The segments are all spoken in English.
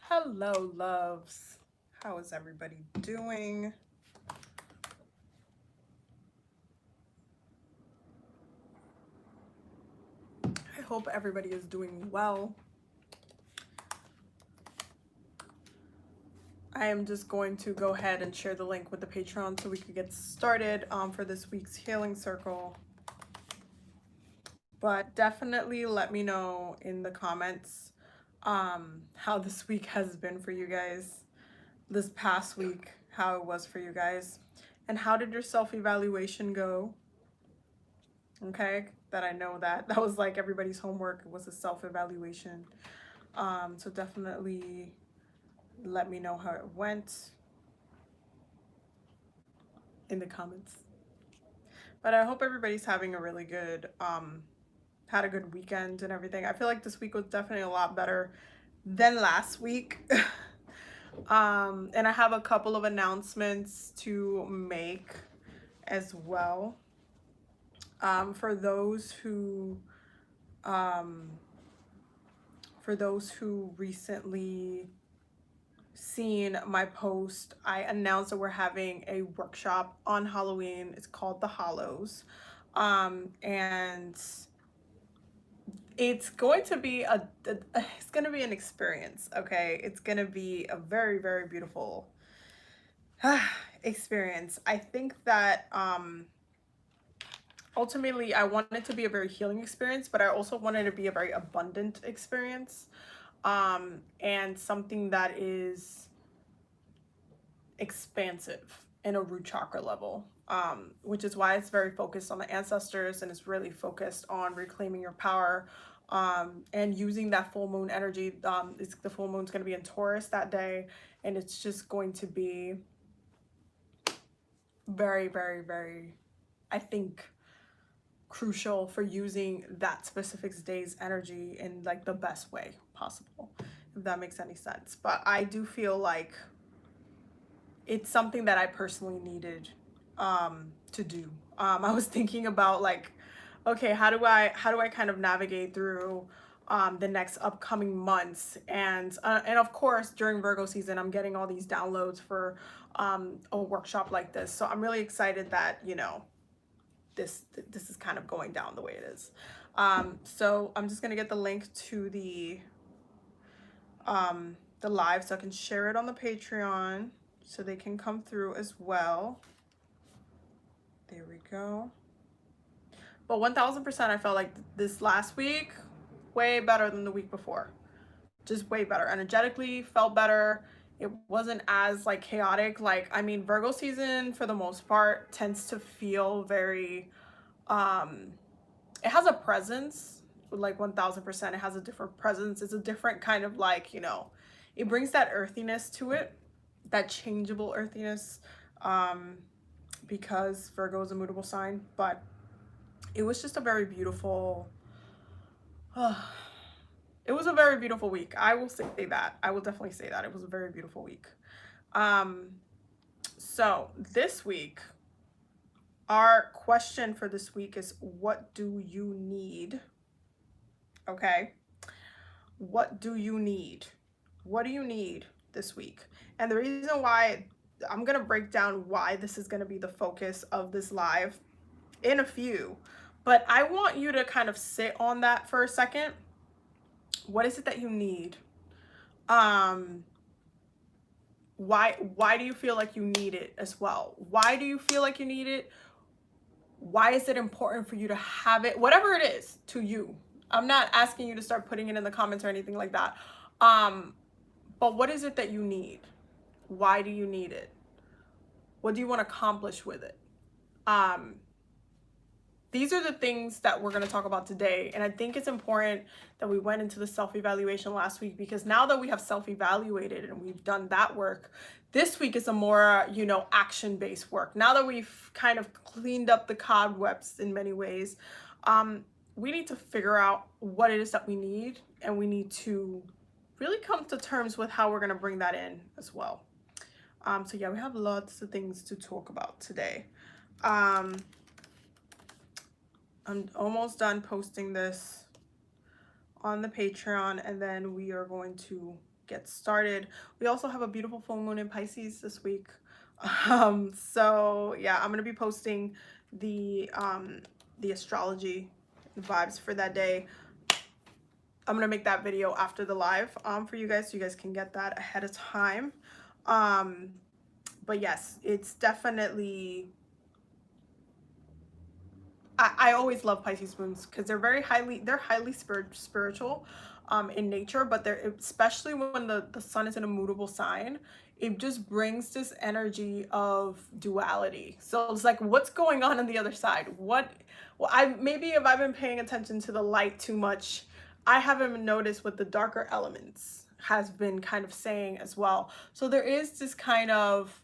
Hello, loves. How is everybody doing? I hope everybody is doing well. I am just going to go ahead and share the link with the Patreon so we can get started for this week's healing circle. But definitely let me know in the comments how this week has been for you guys. This past week, how it was for you guys. And how did your self-evaluation go? Okay, that I know that was like everybody's homework. It was a self-evaluation. So definitely let me know how it went in the comments. But I hope everybody's having a really good had a good weekend and everything. I feel like this week was definitely a lot better than last week. And I have a couple of announcements to make as well. For those who recently seen my post, I announced that we're having a workshop on Halloween. It's called The Hollows. And it's going to be it's going to be an experience, okay? It's going to be a very, very beautiful experience. I think that ultimately I want it to be a very healing experience, but I also want it to be a very abundant experience, and something that is expansive in a root chakra level, which is why it's very focused on the ancestors, and it's really focused on reclaiming your power, and using that full moon energy. The full moon's going to be in Taurus that day, and it's just going to be very, very, very, I think, crucial for using that specific day's energy in like the best way possible, if that makes any sense. But I do feel like it's something that I personally needed to do. I was thinking about like, okay, how do I kind of navigate through the next upcoming months, and of course during Virgo season I'm getting all these downloads for a workshop like this. So I'm really excited that, you know, this is kind of going down the way it is. So I'm just gonna get the link to the live so I can share it on the Patreon so they can come through as well. There we go. But 1000% I felt like this last week way better than the week before. Just way better. Energetically felt better. It wasn't as like chaotic. Like, I mean, Virgo season for the most part tends to feel very it has a presence, like 1000%. It has a different presence. It's a different kind of like, you know, it brings that earthiness to it, that changeable earthiness, because Virgo is a mutable sign. But it was just a very beautiful, it was a very beautiful week. I will say that. I will definitely say that. It was a very beautiful week. So this week, our question for this week is, what do you need? Okay. What do you need? What do you need this week? And the reason why I'm going to break down why this is going to be the focus of this live in a few, but I want you to kind of sit on that for a second. What is it that you need? Why do you feel like you need it as well? Why do you feel like you need it? Why is it important for you to have it? Whatever it is to you. I'm not asking you to start putting it in the comments or anything like that. But what is it that you need? Why do you need it? What do you want to accomplish with it? These are the things that we're going to talk about today. And I think it's important that we went into the self-evaluation last week, because now that we have self-evaluated and we've done that work, this week is a more, you know, action-based work. Now that we've kind of cleaned up the cobwebs in many ways, we need to figure out what it is that we need, and we need to really come to terms with how we're going to bring that in as well. So yeah, we have lots of things to talk about today. I'm almost done posting this on the Patreon, and then we are going to get started. We also have a beautiful full moon in Pisces this week. So yeah, I'm gonna be posting the astrology vibes for that day. I'm gonna make that video after the live for you guys, so you guys can get that ahead of time. But yes, it's definitely, I always love Pisces moons because they're highly spiritual in nature, but they're, especially when the sun is an immutable sign, it just brings this energy of duality. So it's like, what's going on the other side? Well, maybe if I've been paying attention to the light too much, I haven't noticed what the darker elements has been kind of saying as well. So there is this kind of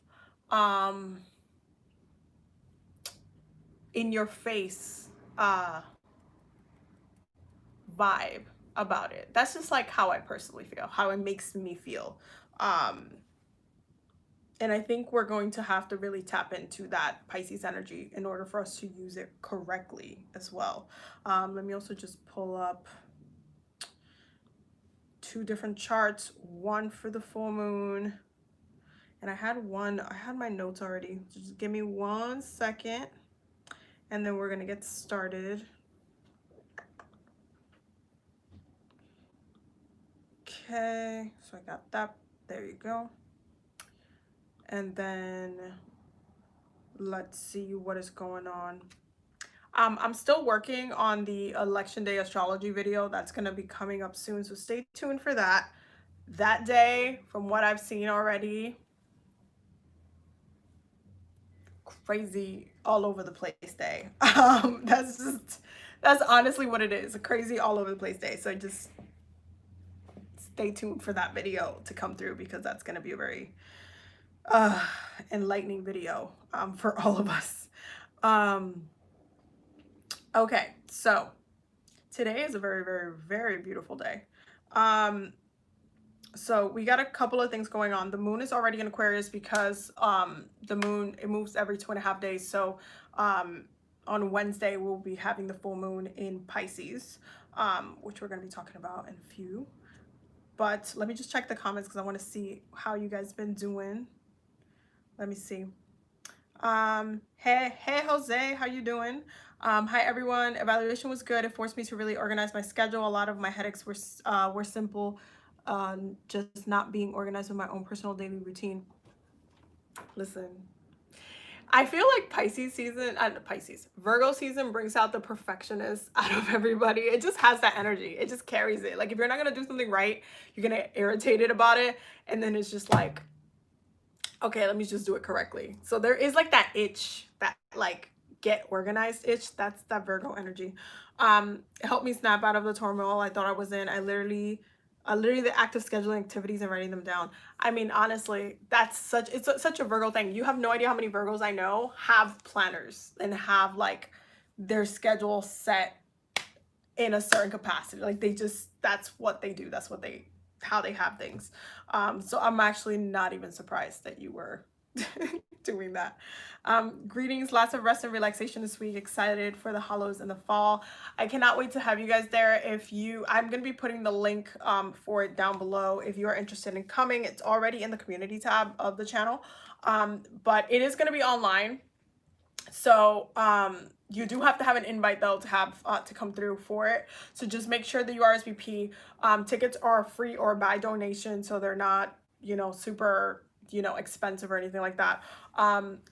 in your face vibe about it. That's just like how I personally feel, how it makes me feel. And I think we're going to have to really tap into that Pisces energy in order for us to use it correctly as well. Let me also just pull up 2 different charts, one for the full moon, and I had my notes already. Just give me 1 second, and then we're gonna get started. Okay, so I got that. There you go. And then let's see what is going on. I'm still working on the election day astrology video that's going to be coming up soon, so stay tuned for that. That day, from what I've seen already, crazy all over the place day. That's honestly what it is, a crazy all over the place day. So just stay tuned for that video to come through, because that's going to be a very enlightening video for all of us. Okay, so today is a very, very, very beautiful day. So we got a couple of things going on. The moon is already in Aquarius because the moon, it moves every 2.5 days. So on Wednesday we'll be having the full moon in Pisces, which we're going to be talking about in a few. But let me just check the comments because I want to see how you guys been doing. Let me see. Hey Jose, how you doing? Hi everyone. Evaluation was good. It forced me to really organize my schedule. A lot of my headaches were simple, just not being organized with my own personal daily routine. Listen, I feel like Virgo season brings out the perfectionist out of everybody. It just has that energy. It just carries it. Like, if you're not gonna do something right, you're gonna get irritated about it, and then it's just like, okay, let me just do it correctly. So there is like that itch, that like get organized itch. That's that Virgo energy. It helped me snap out of the turmoil I thought I was in. I literally the act of scheduling activities and writing them down. I mean, honestly, that's such a Virgo thing. You have no idea how many Virgos I know have planners and have like their schedule set in a certain capacity. Like, that's what they do. That's how they have things. So I'm actually not even surprised that you were doing that. Greetings, lots of rest and relaxation this week. Excited for the hollows in the fall. I cannot wait to have you guys there. I'm going to be putting the link for it down below if you are interested in coming. It's already in the community tab of the channel, but it is going to be online. So you do have to have an invite though to have to come through for it. So just make sure that you RSVP. Tickets are free or by donation, so they're not, super, expensive or anything like that.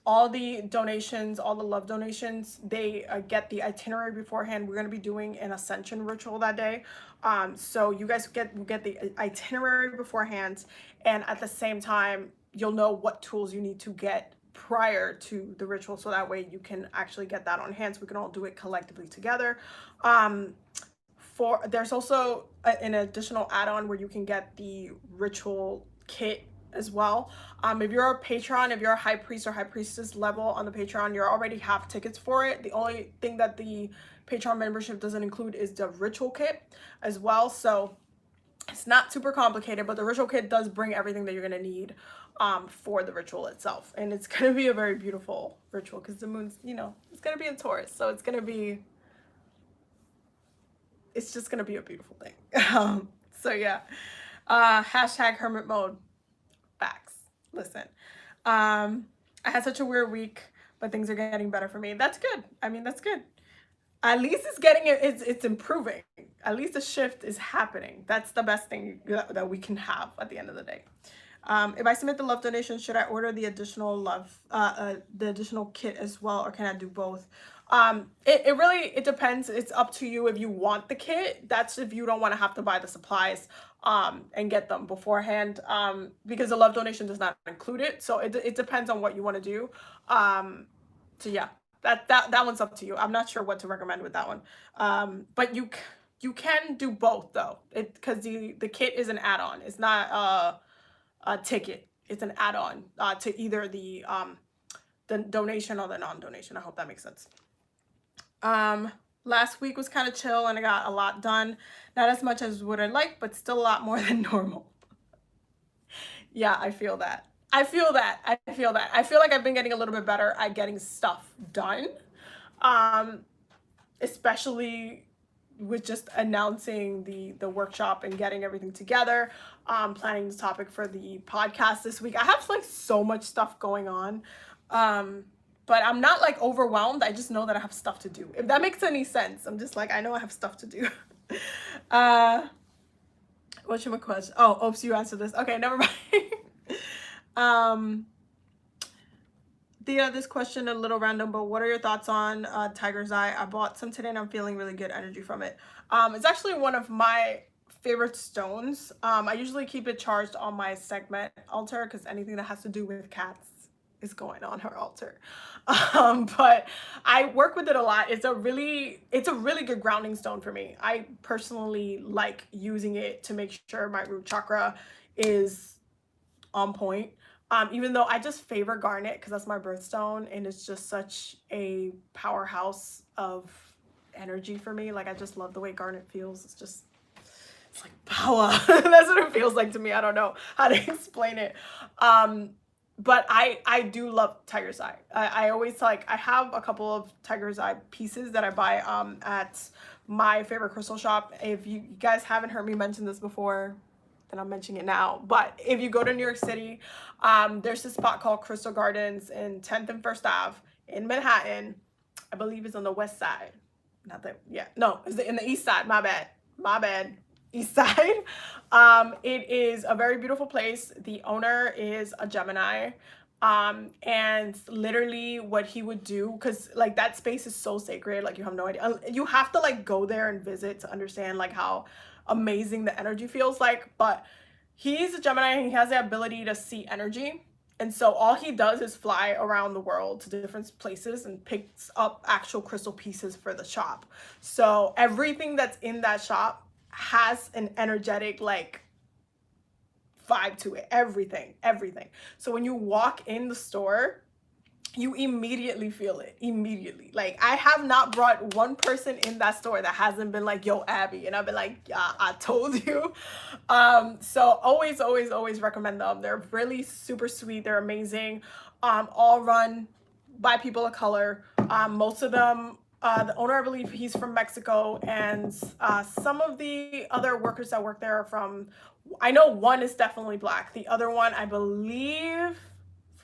All the donations, all the love donations, they get the itinerary beforehand. We're going to be doing an ascension ritual that day. So you guys get the itinerary beforehand, and at the same time, you'll know what tools you need to get prior to the ritual, so that way you can actually get that on hand, so we can all do it collectively together. There's also an additional add-on where you can get the ritual kit as well. If you're a patron, if you're a high priest or high priestess level on the Patreon, you already have tickets for it. The only thing that the Patreon membership doesn't include is the ritual kit as well. So it's not super complicated, but the ritual kit does bring everything that you're going to need for the ritual itself. And it's going to be a very beautiful ritual because the moon's, it's going to be in Taurus. So it's just going to be a beautiful thing. So yeah. Hashtag hermit mode. Facts. Listen. I had such a weird week, but things are getting better for me. That's good. I mean, that's good. At least it's getting it. It's improving. At least the shift is happening. That's the best thing that we can have at the end of the day. If I submit the love donation, should I order the additional the additional kit as well, or can I do both? It really, it depends. It's up to you if you want the kit. That's if you don't want to have to buy the supplies and get them beforehand, because the love donation does not include it. So it depends on what you want to do. So yeah, that one's up to you. I'm not sure what to recommend with that one. But you can do both though, because the kit is an add-on. It's not a ticket. It's an add-on to either the donation or the non-donation. I hope that makes sense. Last week was kind of chill and I got a lot done. Not as much as what I like, but still a lot more than normal. Yeah, I feel that. I feel like I've been getting a little bit better at getting stuff done. Especially with just announcing the workshop and getting everything together, planning the topic for the podcast this week. I have like so much stuff going on. But I'm not like overwhelmed. I just know that I have stuff to do. If that makes any sense. I'm just like, I know I have stuff to do. What's your question? Oh, oops, you answered this. Okay, never mind. This question a little random, but what are your thoughts on Tiger's Eye? I bought some today and I'm feeling really good energy from it. It's actually one of my favorite stones. I usually keep it charged on my segment altar because anything that has to do with cats is going on her altar. But I work with it a lot. It's a really good grounding stone for me. I personally like using it to make sure my root chakra is on point. Even though I just favor garnet because that's my birthstone and it's just such a powerhouse of energy for me. Like I just love the way garnet feels. It's like power. That's what it feels like to me. I don't know how to explain it. But I do love Tiger's Eye. I always I have a couple of Tiger's Eye pieces that I buy at my favorite crystal shop. If you guys haven't heard me mention this before, then I'm mentioning it now. But if you go to New York City, there's this spot called Crystal Gardens in 10th and 1st Ave in Manhattan. I believe it's on the west side. It's in the east side. My bad. East side. It is a very beautiful place. The owner is a Gemini. And literally what he would do, because like that space is so sacred, like you have no idea. You have to like go there and visit to understand like how amazing the energy feels like. But he's a Gemini and he has the ability to see energy. And so all he does is fly around the world to different places and picks up actual crystal pieces for the shop. So everything that's in that shop has an energetic like vibe to it. Everything. So when you walk in the store, you immediately feel it. Like I have not brought one person in that store that hasn't been like, yo, Abby, and I've been like, yeah, I told you. So always recommend them. They're really super sweet. They're amazing. All run by people of color. Most of them, the owner, I believe he's from Mexico, and some of the other workers that work there are from, I know one is definitely Black. The other one, I believe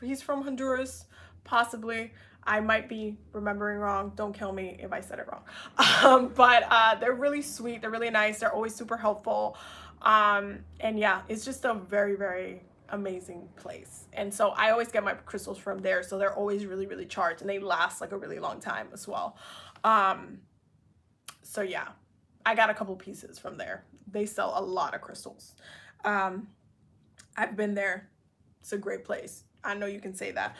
he's from Honduras. Possibly. I might be remembering wrong. Don't kill me if I said it wrong. But they're really sweet. They're really nice. They're always super helpful. And yeah, it's just a very, very amazing place. And so I always get my crystals from there. So they're always really, really charged and they last like a really long time as well. So yeah, I got a couple pieces from there. They sell a lot of crystals. I've been there. It's a great place. I know you can say that.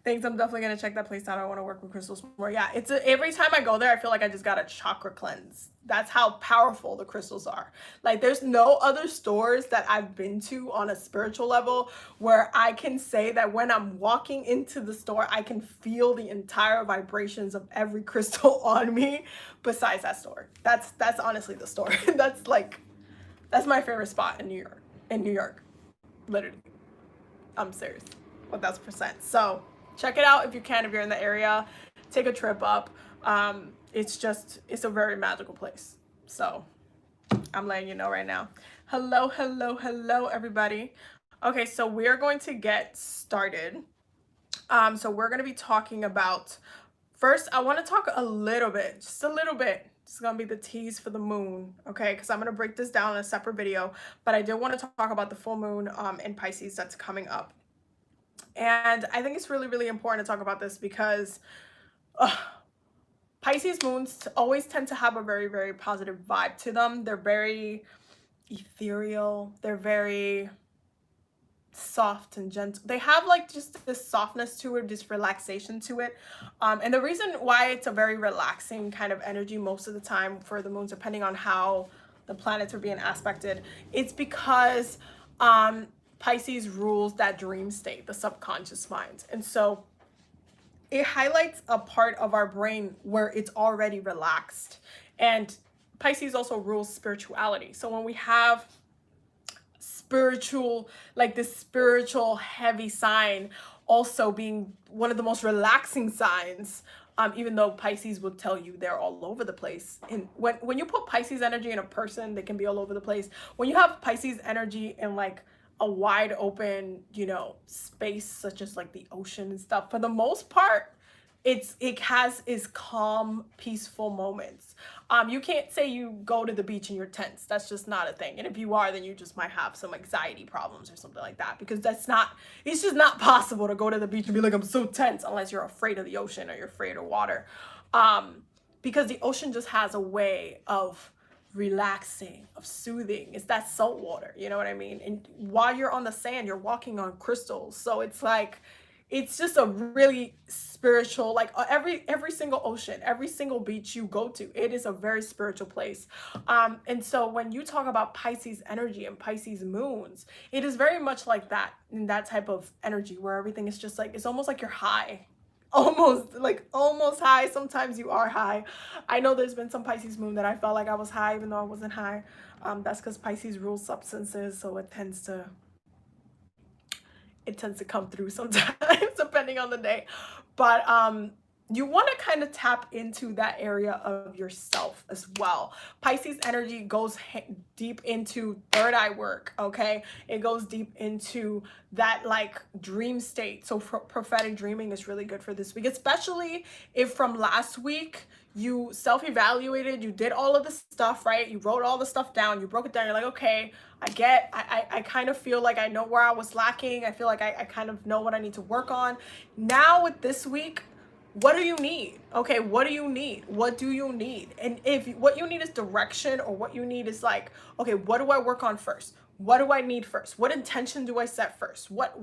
Thanks. I'm definitely going to check that place out. I want to work with crystals more. Yeah, every time I go there, I feel like I just got a chakra cleanse. That's how powerful the crystals are. Like there's no other stores that I've been to on a spiritual level where I can say that when I'm walking into the store, I can feel the entire vibrations of every crystal on me besides that store. That's honestly the store. That's my favorite spot in New York. Literally. I'm serious, 1000%. So check it out if you can, if you're in the area. Take a trip up. It's a very magical place. So I'm letting you know right now. Hello, hello, hello, everybody. Okay, so we're going to get started. So we're going to be talking about, first, I want to talk a little bit, just a little bit. It's going to be the tease for the moon, okay? Because I'm going to break this down in a separate video, but I do want to talk about the full moon in Pisces that's coming up. And I think it's really, really important to talk about this because Pisces moons always tend to have a very, very positive vibe to them. They're very ethereal. They're very soft and gentle. They have like just this softness to it, this relaxation to it. And the reason why it's a very relaxing kind of energy most of the time for the moons, depending on how the planets are being aspected, it's because Pisces rules that dream state, the subconscious mind. And so it highlights a part of our brain where it's already relaxed. And Pisces also rules spirituality. So when we have spiritual, like this spiritual heavy sign also being one of the most relaxing signs, even though Pisces would tell you they're all over the place. And when you put Pisces energy in a person, they can be all over the place. When you have Pisces energy in like a wide open, you know, space such as like the ocean and stuff, for the most part, it has its calm, peaceful moments. You can't say you go to the beach and you're tense. That's just not a thing. And if you are, then you just might have some anxiety problems or something like that, because it's just not possible to go to the beach and be like, I'm so tense, unless you're afraid of the ocean or you're afraid of water. Because the ocean just has a way of relaxing, of soothing. It's that salt water, you know what I mean? And while you're on the sand, you're walking on crystals. So it's like, it's just a really spiritual, like every single ocean, every single beach you go to, it is a very spiritual place. And so when you talk about Pisces energy and Pisces moons, it is very much like that, in that type of energy where everything is just like, it's almost like you're high. Almost high. Sometimes you are high. I know there's been some Pisces moon that I felt like I was high even though I wasn't high. That's because Pisces rules substances, so it tends to come through sometimes depending on the day. But you want to kind of tap into that area of yourself as well. Pisces energy goes deep into third eye work, okay? It goes deep into that like dream state. So prophetic dreaming is really good for this week, especially if from last week you self-evaluated, you did all of the stuff, right? You wrote all the stuff down, you broke it down, you're like, okay, I kind of feel like I know where I was lacking. I feel like I kind of know what I need to work on. Now with this week, what do you need? Okay, what do you need? What do you need? And if what you need is direction, or what you need is like, okay, what do I work on first? What do I need first? What intention do I set first? What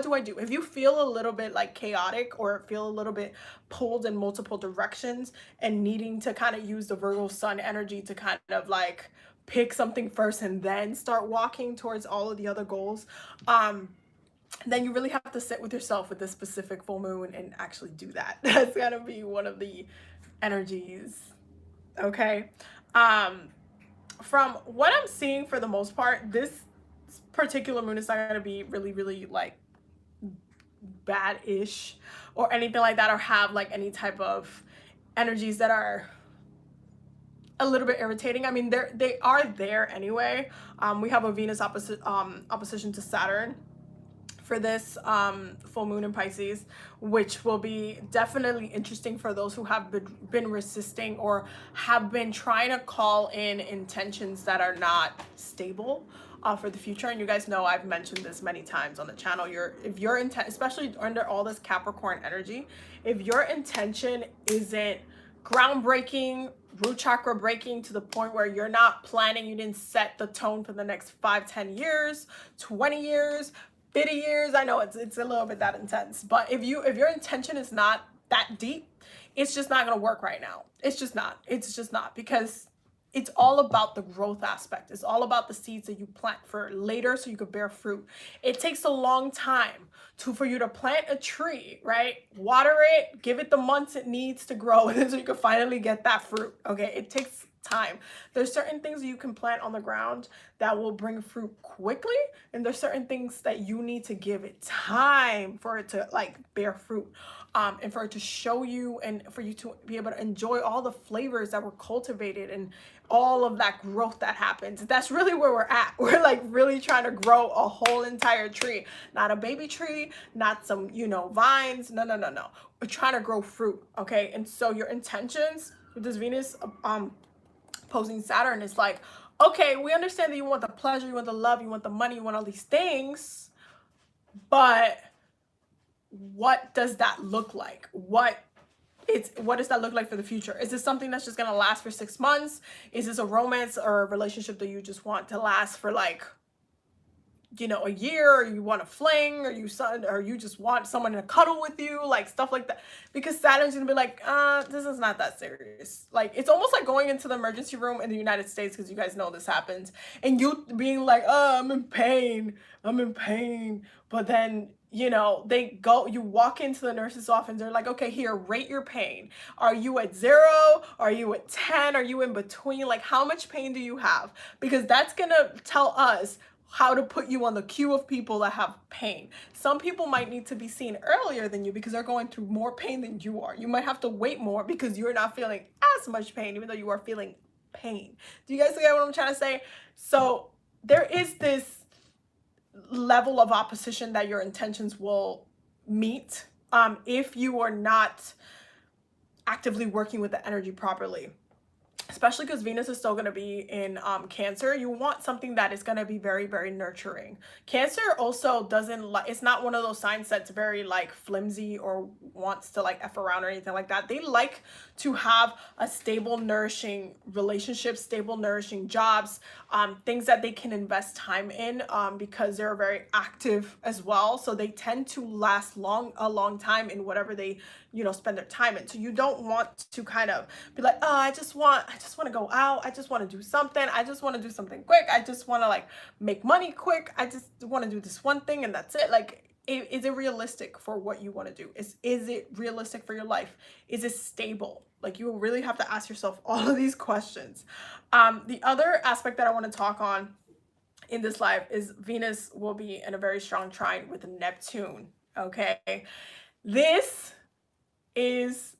do I do? If you feel a little bit like chaotic, or feel a little bit pulled in multiple directions and needing to kind of use the Virgo sun energy to kind of like pick something first and then start walking towards all of the other goals, then you really have to sit with yourself with this specific full moon and actually do that. That's gonna be one of the energies, okay? From what I'm seeing, for the most part, this particular moon is not gonna be really, really like bad-ish or anything like that, or have like any type of energies that are a little bit irritating. I mean, they are there anyway. We have a Venus opposition to Saturn for this full moon in Pisces, which will be definitely interesting for those who have been resisting or have been trying to call in intentions that are not stable for the future. And you guys know I've mentioned this many times on the channel. If your intent, especially under all this Capricorn energy, if your intention isn't groundbreaking, root chakra breaking to the point where you're not planning, you didn't set the tone for the next 5-10 years, 20 years, 50 years. I know it's a little bit that intense, but if your intention is not that deep, it's just not going to work right now. It's just not, because it's all about the growth aspect. It's all about the seeds that you plant for later so you could bear fruit. It takes a long time for you to plant a tree, right? Water it, give it the months it needs to grow, and then so you can finally get that fruit. Okay, it takes time. There's certain things you can plant on the ground that will bring fruit quickly, and there's certain things that you need to give it time for it to like bear fruit, and for it to show you, and for you to be able to enjoy all the flavors that were cultivated and all of that growth that happens. That's really where we're at. We're like really trying to grow a whole entire tree, not a baby tree, not some, you know, vines. No, no, no, no. We're trying to grow fruit. Okay. And so your intentions with this Venus opposing Saturn is like, okay, we understand that you want the pleasure, you want the love, you want the money, you want all these things, but what does that look like? What does that look like for the future? Is this something that's just gonna last for 6 months? Is this a romance or a relationship that you just want to last for like, you know, a year, or you want to fling, or you just want someone to cuddle with you, like stuff like that? Because Saturn's gonna be like, this is not that serious. Like, it's almost like going into the emergency room in the United States, because you guys know this happens, and you being like, oh, I'm in pain, but then, you know, you walk into the nurse's office, they're like, okay, here, rate your pain. Are you at 0? Are you at 10? Are you in between? Like, how much pain do you have? Because that's gonna tell us how to put you on the queue of people that have pain. Some people might need to be seen earlier than you because they're going through more pain than you are. You might have to wait more because you're not feeling as much pain, even though you are feeling pain. Do you guys get what I'm trying to say? So there is this level of opposition that your intentions will meet if you are not actively working with the energy properly. Especially because Venus is still going to be in Cancer. You want something that is going to be very, very nurturing. Cancer also doesn't like, it's not one of those signs that's very like flimsy or wants to like F around or anything like that. They like to have a stable, nourishing relationship, stable, nourishing jobs, things that they can invest time in because they're very active as well. So they tend to last a long time in whatever they, you know, spend their time in. So you don't want to kind of be like, oh, I just want to go out. I just want to do something. I just want to do something quick. I just want to like make money quick. I just want to do this one thing and that's it. Like, is it realistic for what you want to do? Is it realistic for your life? Is it stable? Like, you will really have to ask yourself all of these questions. The other aspect that I want to talk on in this life is Venus will be in a very strong trine with Neptune. Okay. This is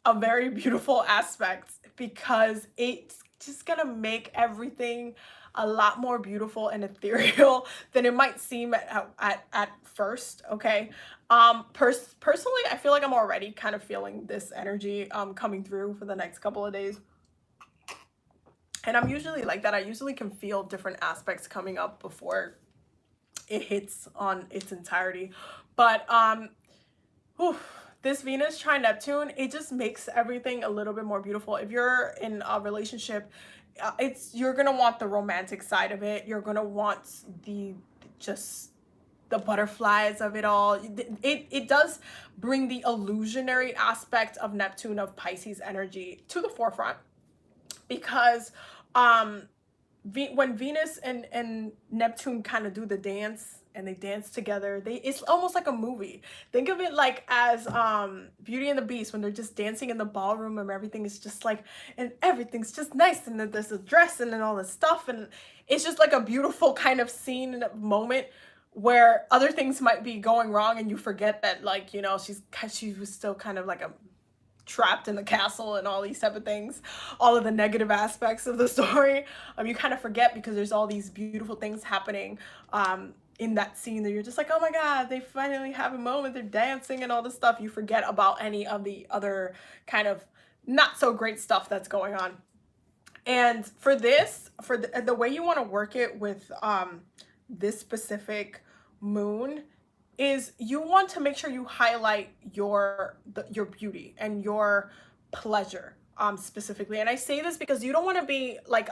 a very beautiful aspect because it's just gonna make everything a lot more beautiful and ethereal than it might seem at first. Okay. Personally, I feel like I'm already kind of feeling this energy coming through for the next couple of days, and I'm usually like that. I usually can feel different aspects coming up before it hits on its entirety. But this Venus trine Neptune, it just makes everything a little bit more beautiful. If you're in a relationship, you're gonna want the romantic side of it. You're gonna want the butterflies of it all. It does bring the illusionary aspect of Neptune, of Pisces energy, to the forefront, because when Venus and Neptune kind of do the dance and they dance together, it's almost like a movie. Think of it like as Beauty and the Beast, when they're just dancing in the ballroom and everything is just like, and everything's just nice, and then there's a dress and then all this stuff, and it's just like a beautiful kind of scene, moment where other things might be going wrong and you forget that, like, you know, she was still kind of like a trapped in the castle and all these type of things, all of the negative aspects of the story. You kind of forget because there's all these beautiful things happening in that scene that you're just like, oh my god, they finally have a moment, they're dancing and all this stuff. You forget about any of the other kind of not so great stuff that's going on. And for this, for the way you want to work it with this specific moon, is you want to make sure you highlight your beauty and your pleasure specifically. And I say this because you don't want to be like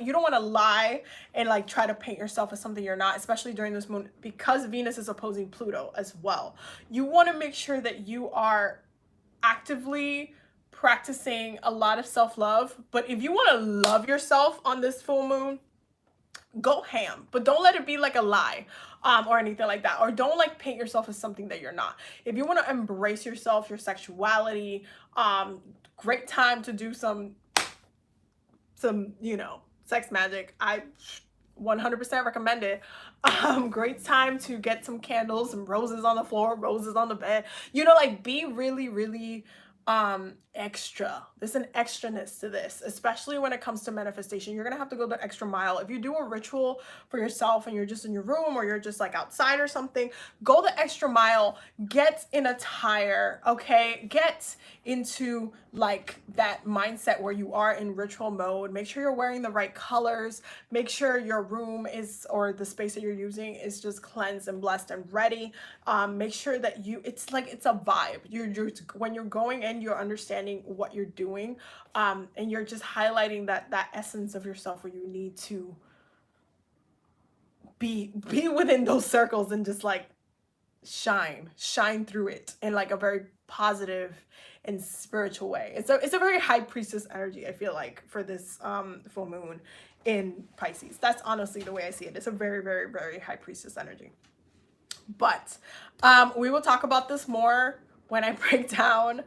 you don't want to lie and like try to paint yourself as something you're not, especially during this moon, because Venus is opposing Pluto as well. You want to make sure that you are actively practicing a lot of self-love. But if you want to love yourself on this full moon, go ham, but don't let it be like a lie or anything like that, or don't like paint yourself as something that you're not. If you want to embrace yourself, your sexuality, great time to do some you know, sex magic. I 100% recommend it. Great time to get some candles, some roses on the floor, roses on the bed, you know, like be really, really extra. There's an extraness to this, especially when it comes to manifestation. You're gonna have to go the extra mile. If you do a ritual for yourself and you're just in your room or you're just like outside or something, go the extra mile. Get in attire, okay? Get into like that mindset where you are in ritual mode. Make sure you're wearing the right colors. Make sure your room is, or the space that you're using is just cleansed and blessed and ready. Make sure that it's like, it's a vibe. You're when you're going in, you're understanding what you're doing, and you're just highlighting that essence of yourself where you need to be within those circles and just like shine through it in like a very positive and spiritual way. It's a very high priestess energy, I feel like, for this full moon in Pisces. That's honestly the way I see it. It's a very, very, very high priestess energy. But we will talk about this more when I break down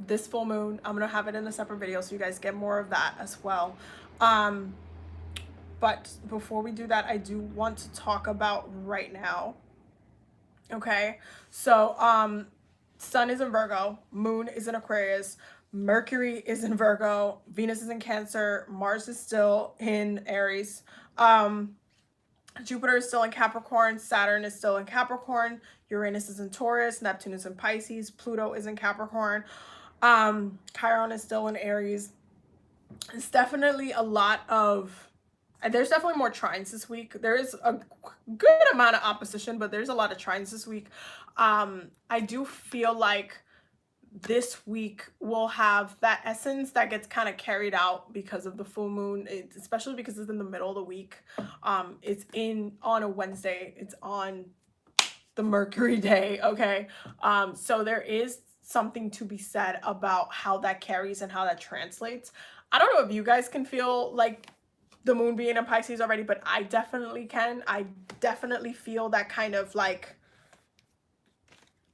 this full moon. I'm gonna have it in a separate video so you guys get more of that as well. But before we do that, I do want to talk about right now. Okay, so sun is in Virgo, moon is in Aquarius, Mercury is in Virgo, Venus is in Cancer, Mars is still in Aries, Jupiter is still in Capricorn, Saturn is still in Capricorn, Uranus is in Taurus, Neptune is in Pisces, Pluto is in Capricorn, Chiron is still in Aries. It's definitely a lot of, there's definitely more trines this week. There is a good amount of opposition, but there's a lot of trines this week. I do feel like this week will have that essence that gets kind of carried out because of the full moon, especially because it's in the middle of the week. It's on a Wednesday. It's on the Mercury day, okay? So there is something to be said about how that carries and how that translates. I don't know if you guys can feel like the moon being in Pisces already, but I definitely can. I definitely feel that kind of like,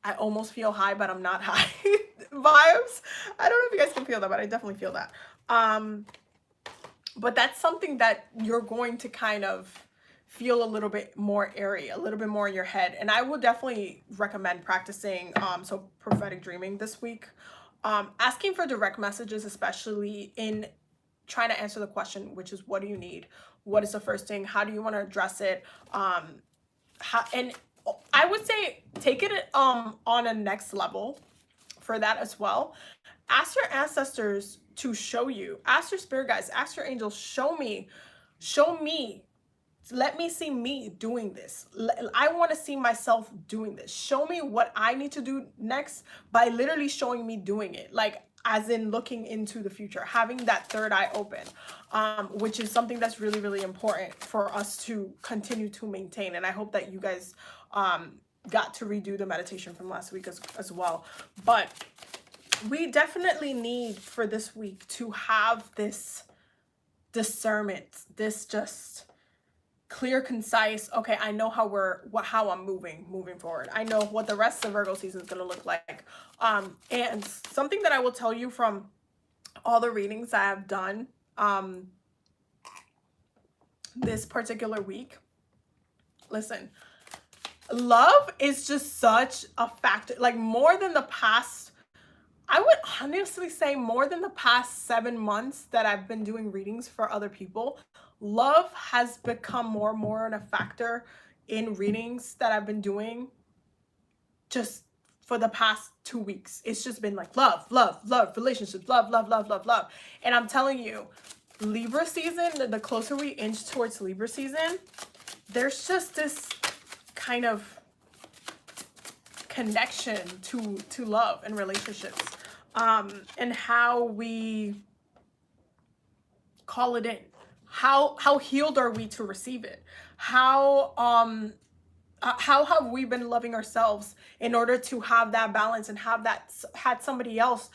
I almost feel high, but I'm not high vibes. I don't know if you guys can feel that, but I definitely feel that. But that's something that you're going to kind of feel a little bit more airy, a little bit more in your head. And I would definitely recommend practicing so prophetic dreaming this week. Asking for direct messages, especially in trying to answer the question, which is, what do you need? What is the first thing? How do you want to address it? And I would say take it on a next level for that as well. Ask your ancestors to show you. Ask your spirit guides, ask your angels, show me. Let me see me doing this. I want to see myself doing this. Show me what I need to do next by literally showing me doing it. Like, as in looking into the future, having that third eye open, which is something that's really, really important for us to continue to maintain. And I hope that you guys got to redo the meditation from last week as well. But we definitely need for this week to have this discernment, this just clear, concise, okay, I know how I'm moving forward. I know what the rest of Virgo season is going to look like. And something that I will tell you from all the readings I have done this particular week, listen, love is just such a factor, like more than the past, I would honestly say more than the past 7 months that I've been doing readings for other people. Love has become more and more a factor in readings that I've been doing just for the past 2 weeks. It's just been like love, relationships, love. And I'm telling you, Libra season, the closer we inch towards Libra season, there's just this kind of connection to love and relationships, and how we call it in. How healed are we to receive it? How have we been loving ourselves in order to have that balance and had somebody else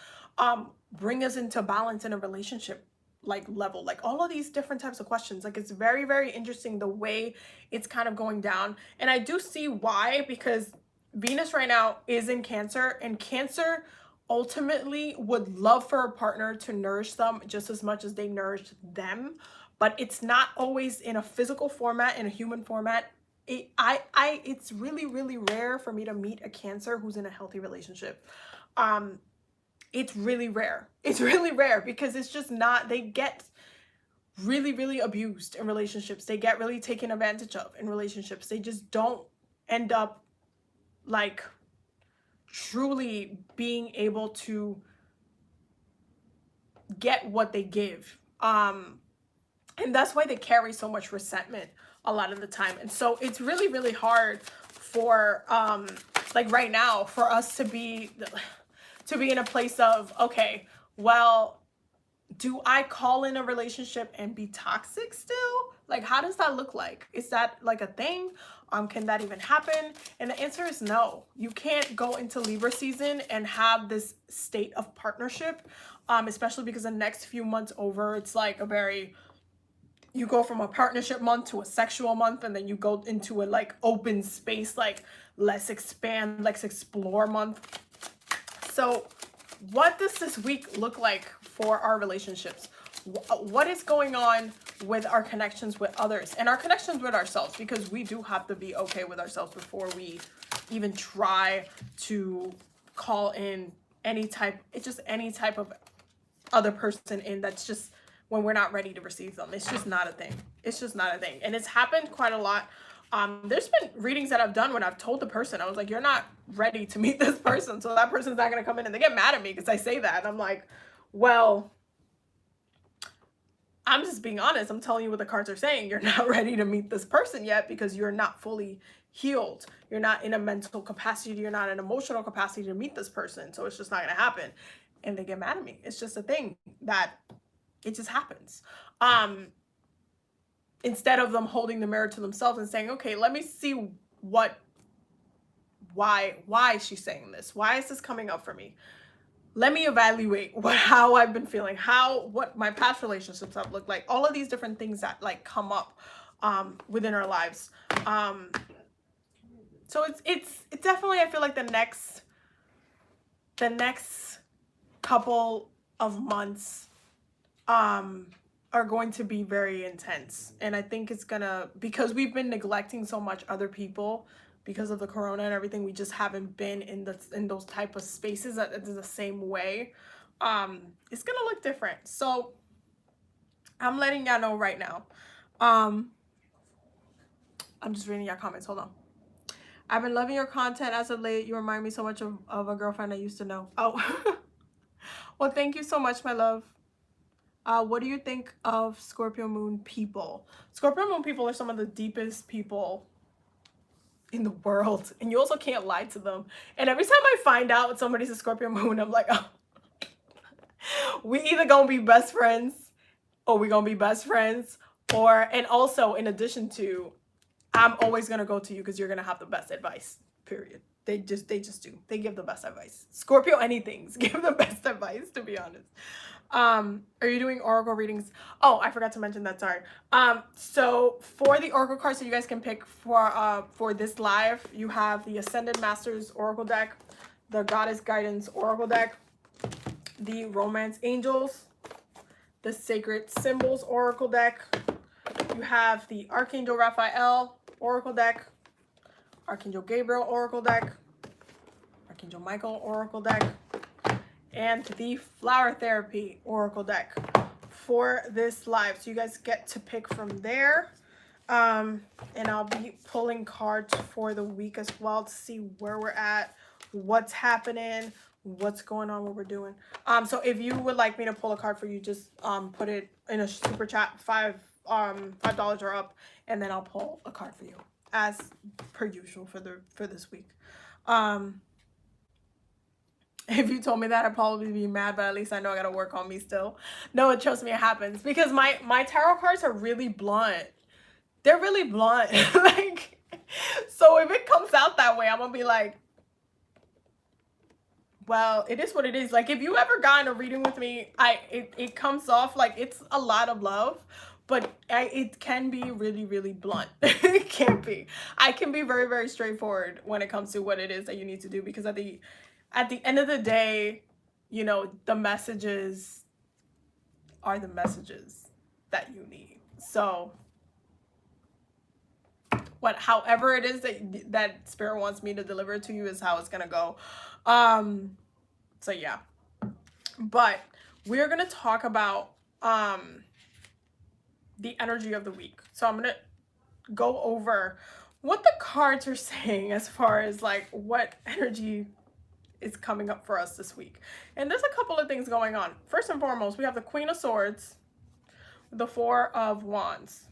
bring us into balance in a relationship like level? Like all of these different types of questions. Like it's very, very interesting the way it's kind of going down. And I do see why, because Venus right now is in Cancer, and Cancer ultimately would love for a partner to nourish them just as much as they nourish them. But it's not always in a physical format, in a human format. It's really, really rare for me to meet a Cancer who's in a healthy relationship. it's really rare. It's really rare because it's just not, they get really, really abused in relationships. They get really taken advantage of in relationships. They just don't end up like truly being able to get what they give. And that's why they carry so much resentment a lot of the time. And so it's really, really hard for like right now for us to be in a place of, okay, well, do I call in a relationship and be toxic still? Like, how does that look like? Is that like a thing? Can that even happen? And the answer is no. You can't go into Libra season and have this state of partnership, especially because the next few months over, it's like a very, you go from a partnership month to a sexual month, and then you go into a like open space, like let's expand, let's explore month. So what does this week look like for our relationships? What is going on with our connections with others and our connections with ourselves? Because we do have to be okay with ourselves before we even try to call in any type, it's just any type of other person in, that's just when we're not ready to receive them. It's just not a thing. It's just not a thing. And it's happened quite a lot. There's been readings that I've done when I've told the person, I was like, you're not ready to meet this person. So that person's not going to come in, and they get mad at me because I say that. And I'm like, well, I'm just being honest. I'm telling you what the cards are saying. You're not ready to meet this person yet because you're not fully healed. You're not in a mental capacity. You're not in an emotional capacity to meet this person. So it's just not going to happen. And they get mad at me. It's just a thing that it just happens. Instead of them holding the mirror to themselves and saying, okay, let me see why she's saying this. Why is this coming up for me? Let me evaluate how I've been feeling, what my past relationships have looked like, all of these different things that like come up within our lives. So it's definitely, I feel like the next couple of months are going to be very intense. And I think it's gonna, because we've been neglecting so much other people because of the corona and everything, we just haven't been in those type of spaces that the same way. It's gonna look different. So I'm letting y'all know right now. I'm just reading your comments. Hold on. I've been loving your content as of late. You remind me so much of a girlfriend I used to know. Oh, well, thank you so much, my love. What do you think of Scorpio moon people? Scorpio moon people are some of the deepest people in the world, and you also can't lie to them. And every time I find out somebody's a Scorpio moon, I'm like, oh, we either gonna be best friends, or we gonna be best friends, and also in addition to, I'm always gonna go to you because you're gonna have the best advice, period. They just do. They give the best advice. Scorpio anythings give the best advice, to be honest. Are you doing oracle readings? Oh, I forgot to mention that, sorry. So for the oracle cards that you guys can pick for this live, you have the Ascended Masters Oracle deck, the Goddess Guidance Oracle deck, the Romance Angels, the Sacred Symbols Oracle deck. You have the Archangel Raphael Oracle deck, Archangel Gabriel Oracle deck, Archangel Michael Oracle deck, and the Flower Therapy Oracle deck for this live. So you guys get to pick from there. And I'll be pulling cards for the week as well to see where we're at, what's happening, what's going on, what we're doing. So if you would like me to pull a card for you, just put it in a super chat, $5 or up, and then I'll pull a card for you as per usual for this week. If you told me that, I'd probably be mad, but at least I know I gotta work on me still. No, trust me, it happens because my tarot cards are really blunt. They're really blunt. Like, so if it comes out that way, I'm gonna be like, well, it is what it is. Like, if you ever gotten a reading with me, it comes off like it's a lot of love, but it can be really, really blunt. It can be. I can be very, very straightforward when it comes to what it is that you need to do, because at the end of the day, you know, the messages are the messages that you need. So however it is that spirit wants me to deliver to you is how it's gonna go. So yeah, But we're going to talk about the energy of the week. So I'm going to go over what the cards are saying as far as like what energy is coming up for us this week. And there's a couple of things going on. First and foremost, we have the Queen of Swords, the Four of Wands,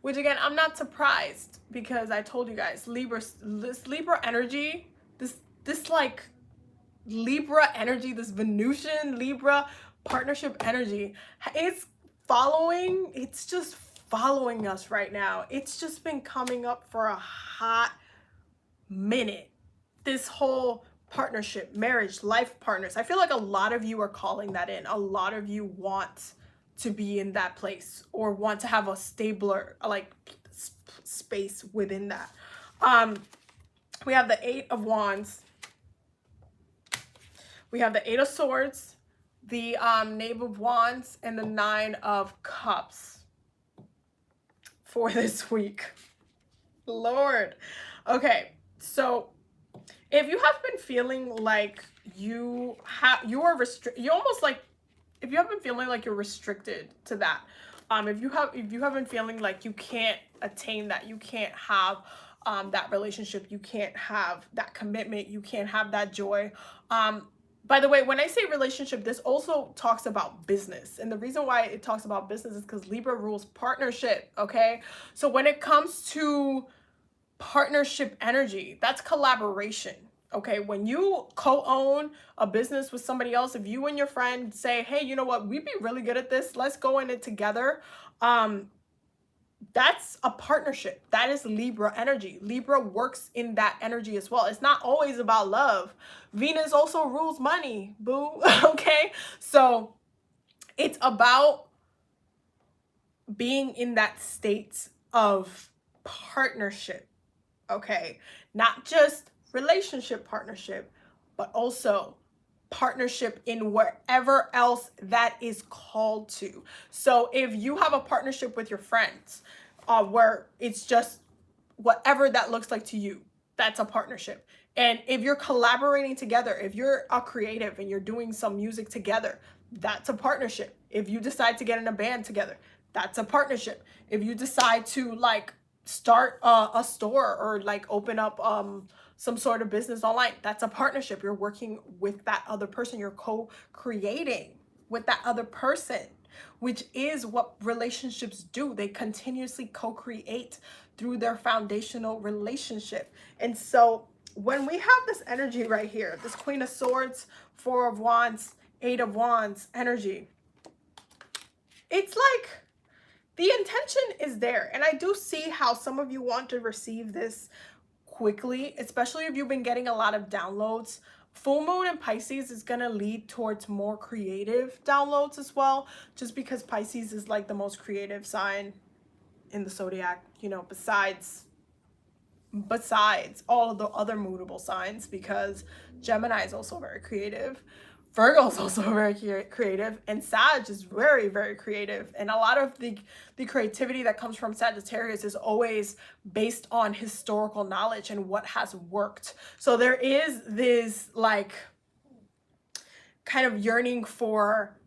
which again, I'm not surprised because I told you guys, this Libra energy, this like Libra energy, this Venusian Libra partnership energy, it's just following us right now. It's just been coming up for a hot minute. This whole partnership, marriage, life partners. I feel like a lot of you are calling that in. A lot of you want to be in that place or want to have a stabler like space within that. We have the Eight of Wands. We have the Eight of Swords, the Knave of Wands, and the Nine of Cups for this week. Lord. Okay, so if you have been feeling like you almost like, if you have been feeling like you're restricted to that, if you have been feeling like you can't attain that, you can't have that relationship, you can't have that commitment, you can't have that joy. By the way, when I say relationship, this also talks about business. And the reason why it talks about business is because Libra rules partnership, okay? So when it comes to partnership energy, that's collaboration, okay? When you co-own a business with somebody else, if you and your friend say, hey, you know what, we'd be really good at this, let's go in it together, that's a partnership. That is Libra energy. Libra works in that energy as well. It's not always about love. Venus also rules money, boo. Okay, so it's about being in that state of partnership. Okay, not just relationship partnership, but also partnership in wherever else that is called to. So if you have a partnership with your friends, where it's just whatever that looks like to you, that's a partnership. And if you're collaborating together, if you're a creative and you're doing some music together, that's a partnership. If you decide to get in a band together, that's a partnership. If you decide to like start a store or like open up some sort of business online, that's a partnership. You're working with that other person. You're co-creating with that other person, which is what relationships do. They continuously co-create through their foundational relationship. And so when we have this energy right here, this Queen of Swords, Four of Wands, Eight of Wands energy, it's like the intention is there. And I do see how some of you want to receive this quickly, especially if you've been getting a lot of downloads. Full moon in Pisces is going to lead towards more creative downloads as well, just because Pisces is like the most creative sign in the zodiac, you know, besides all of the other mutable signs, because Gemini is also very creative. Virgo is also very creative, and Sag is very, very creative. And a lot of the creativity that comes from Sagittarius is always based on historical knowledge and what has worked. So there is this like kind of yearning for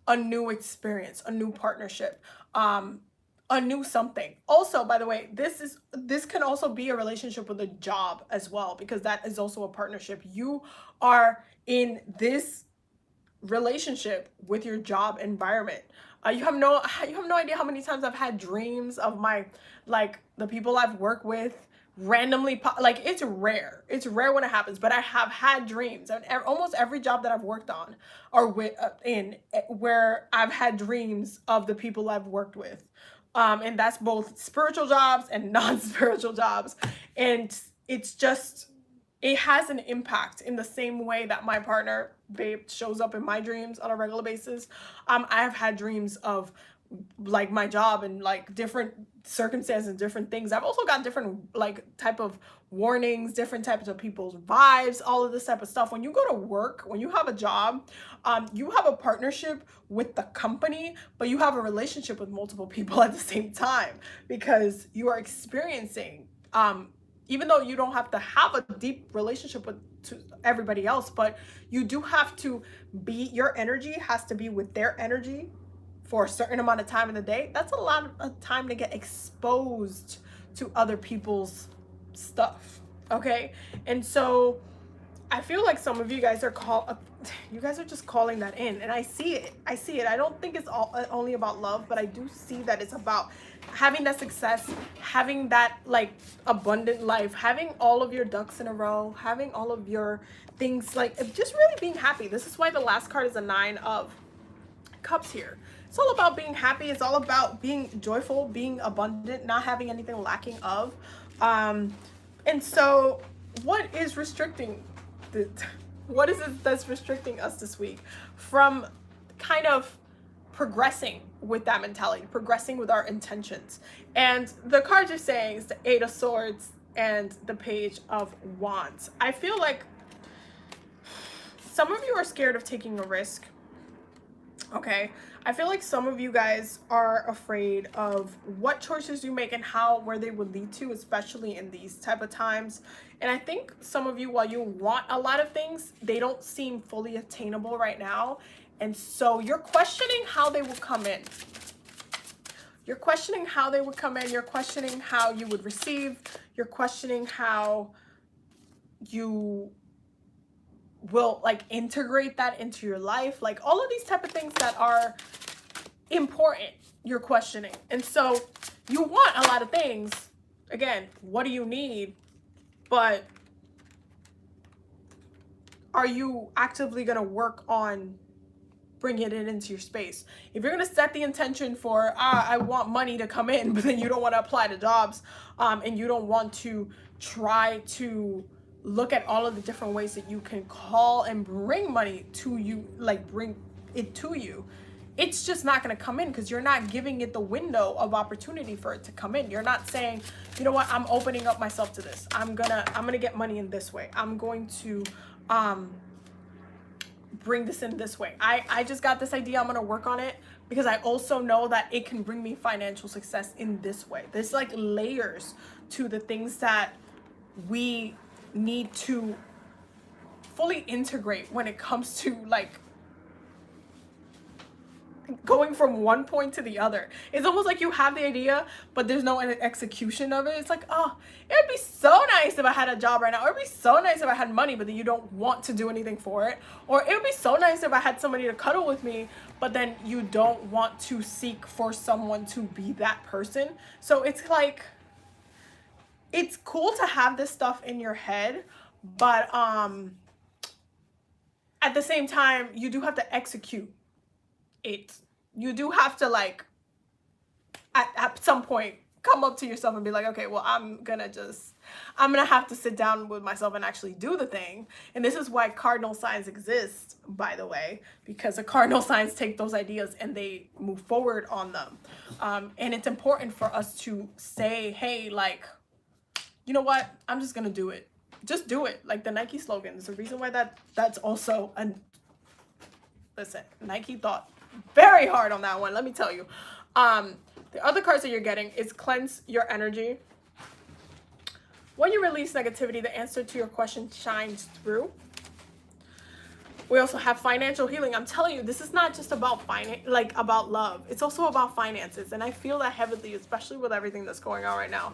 a new experience, a new partnership, a new something. Also, by the way, this can also be a relationship with a job as well, because that is also a partnership. You are in this relationship with your job environment. You have no idea how many times I've had dreams of the people I've worked with randomly like it's rare when it happens, but I have had dreams, and almost every job that I've worked on or where I've had dreams of the people I've worked with, and that's both spiritual jobs and non-spiritual jobs. And it's just, it has an impact in the same way that my partner, babe, shows up in my dreams on a regular basis. I've had dreams of like my job and like different circumstances and different things. I've also got different like type of warnings, different types of people's vibes, all of this type of stuff. When you go to work, when you have a job, you have a partnership with the company, but you have a relationship with multiple people at the same time, because you are experiencing, even though you don't have to have a deep relationship with to everybody else, but you do have to be, your energy has to be with their energy for a certain amount of time in the day. That's a lot of time to get exposed to other people's stuff, okay? And so I feel like some of you guys are you guys are just calling that in, and I see it. I don't think it's only about love, but I do see that it's about having that success, having that like abundant life, having all of your ducks in a row, having all of your things, like just really being happy. This is why the last card is a 9 of Cups here. It's all about being happy. It's all about being joyful, being abundant, not having anything lacking of. And so what is restricting what is it that's restricting us this week from kind of progressing with that mentality, progressing with our intentions? And the cards are saying is the 8 of Swords and the Page of Wands. I feel like some of you are scared of taking a risk. Okay, I feel like some of you guys are afraid of what choices you make and where they would lead to, especially in these type of times. And I think some of you, while you want a lot of things, they don't seem fully attainable right now. And so you're questioning how they will come in. You're questioning how they would come in. You're questioning how you would receive. You're questioning how you will like integrate that into your life, like all of these type of things that are important, you're questioning. And so you want a lot of things. Again, what do you need? But are you actively going to work on bringing it into your space? If you're going to set the intention for I want money to come in, but then you don't want to apply to jobs, and you don't want to try to look at all of the different ways that you can call and bring money to you, like bring it to you, it's just not going to come in because you're not giving it the window of opportunity for it to come in. You're not saying, you know what, I'm opening up myself to this. I'm gonna get money in this way. I'm going to bring this in this way. I just got this idea. I'm gonna work on it because I also know that it can bring me financial success in this way. There's like layers to the things that we need to fully integrate when it comes to like going from one point to the other. It's almost like you have the idea, but there's no execution of it. It's like, oh, it'd be so nice if I had a job right now. Or it'd be so nice if I had money, but then you don't want to do anything for it. Or it would be so nice if I had somebody to cuddle with me, but then you don't want to seek for someone to be that person. So it's like, it's cool to have this stuff in your head, but at the same time, you do have to execute it. You do have to like at some point come up to yourself and be like, okay, well, I'm gonna have to sit down with myself and actually do the thing. And this is why cardinal signs exist, by the way, because the cardinal signs take those ideas and they move forward on them. And it's important for us to say, hey, like, you know what? I'm just gonna do it. Just do it. Like the Nike slogan. There's a reason why that's also listen, Nike thought very hard on that one, let me tell you. The other cards that you're getting is cleanse your energy. When you release negativity, the answer to your question shines through. We also have financial healing. I'm telling you, this is not just about about love. It's also about finances. And I feel that heavily, especially with everything that's going on right now.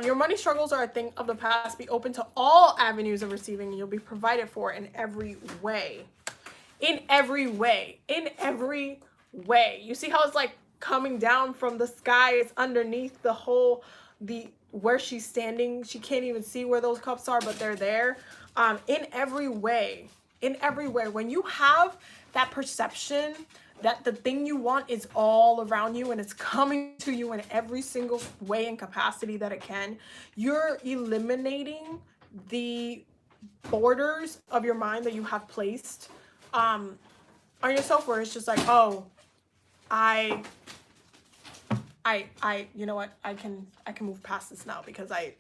Your money struggles are a thing of the past. Be open to all avenues of receiving, and you'll be provided for in every way. In every way. In every way. You see how it's like coming down from the sky? It's underneath where she's standing. She can't even see where those cups are, but they're there. In every way. In every way. When you have that perception that the thing you want is all around you and it's coming to you in every single way and capacity that it can, you're eliminating the borders of your mind that you have placed on yourself, where it's just like, oh, I you know what, I can move past this now because I